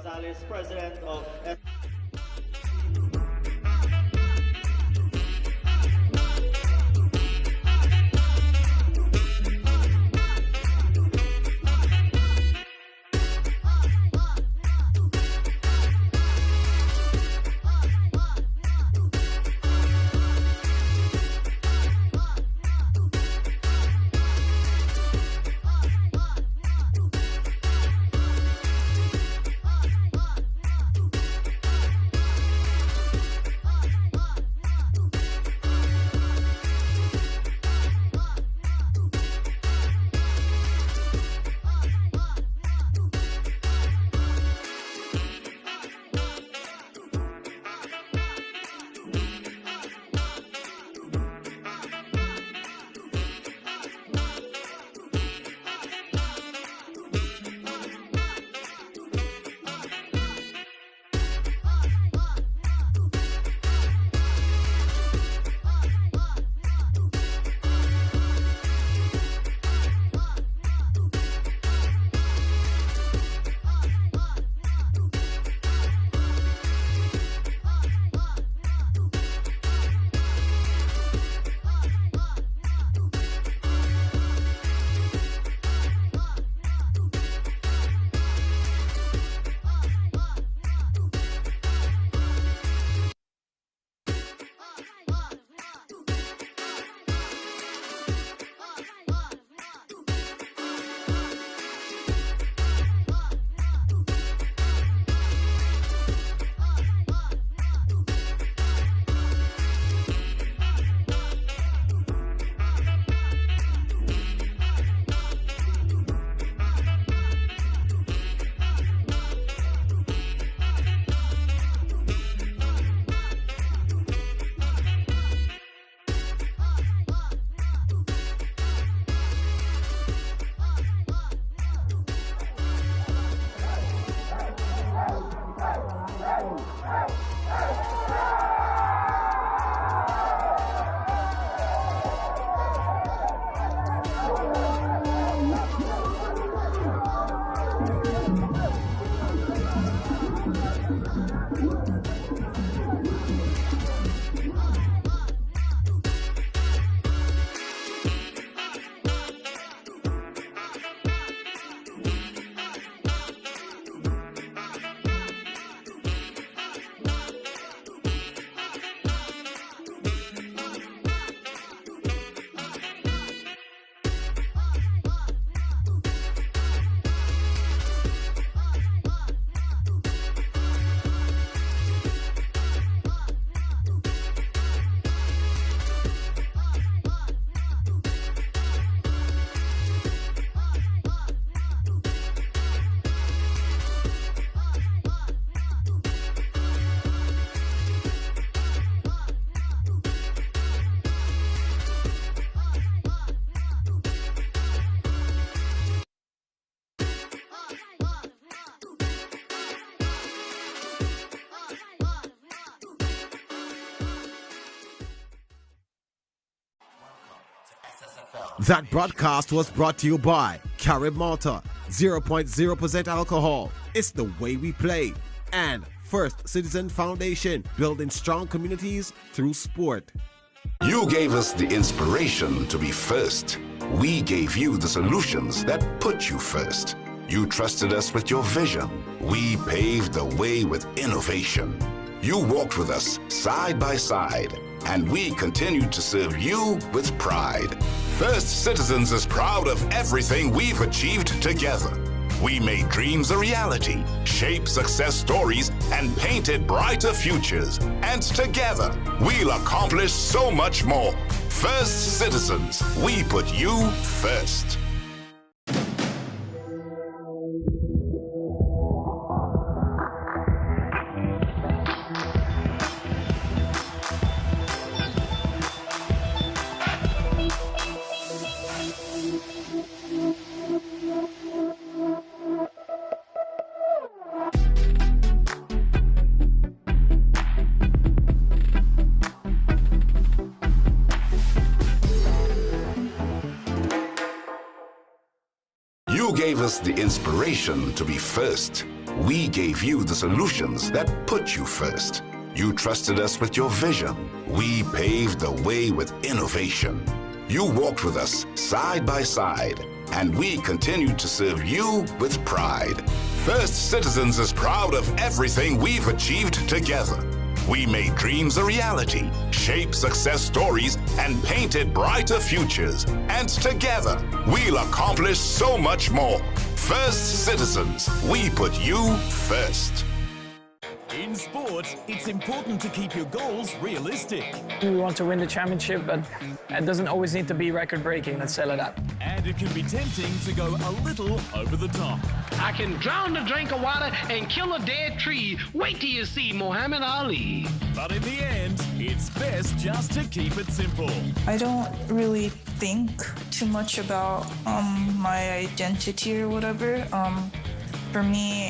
That broadcast was brought to you by Carib Malta, 0.0% alcohol. It's the way we play. And First Citizen Foundation, building strong communities through sport. You gave us the inspiration to be first. We gave you the solutions that put you first. You trusted us with your vision. We paved the way with innovation. You walked with us side by side, and we continued to serve you with pride. First Citizens is proud of everything we've achieved together. We made dreams a reality, shaped success stories, and painted brighter futures. And together, we'll accomplish so much more. First Citizens, we put you first. You gave us the inspiration to be first. We gave you the solutions that put you first. You trusted us with your vision. We paved the way with innovation. You walked with us side by side, and we continued to serve you with pride. First Citizens is proud of everything we've achieved together. We made dreams a reality, shaped success stories, and painted brighter futures. And together, we'll accomplish so much more. First Citizens, we put you first. In sport, it's important to keep your goals realistic. We want to win the championship, but it doesn't always need to be record-breaking, let's say like that. And it can be tempting to go a little over the top. I can drown a drink of water and kill a dead tree. Wait till you see Muhammad Ali. But in the end, it's best just to keep it simple. I don't really think too much about my identity or whatever. For me,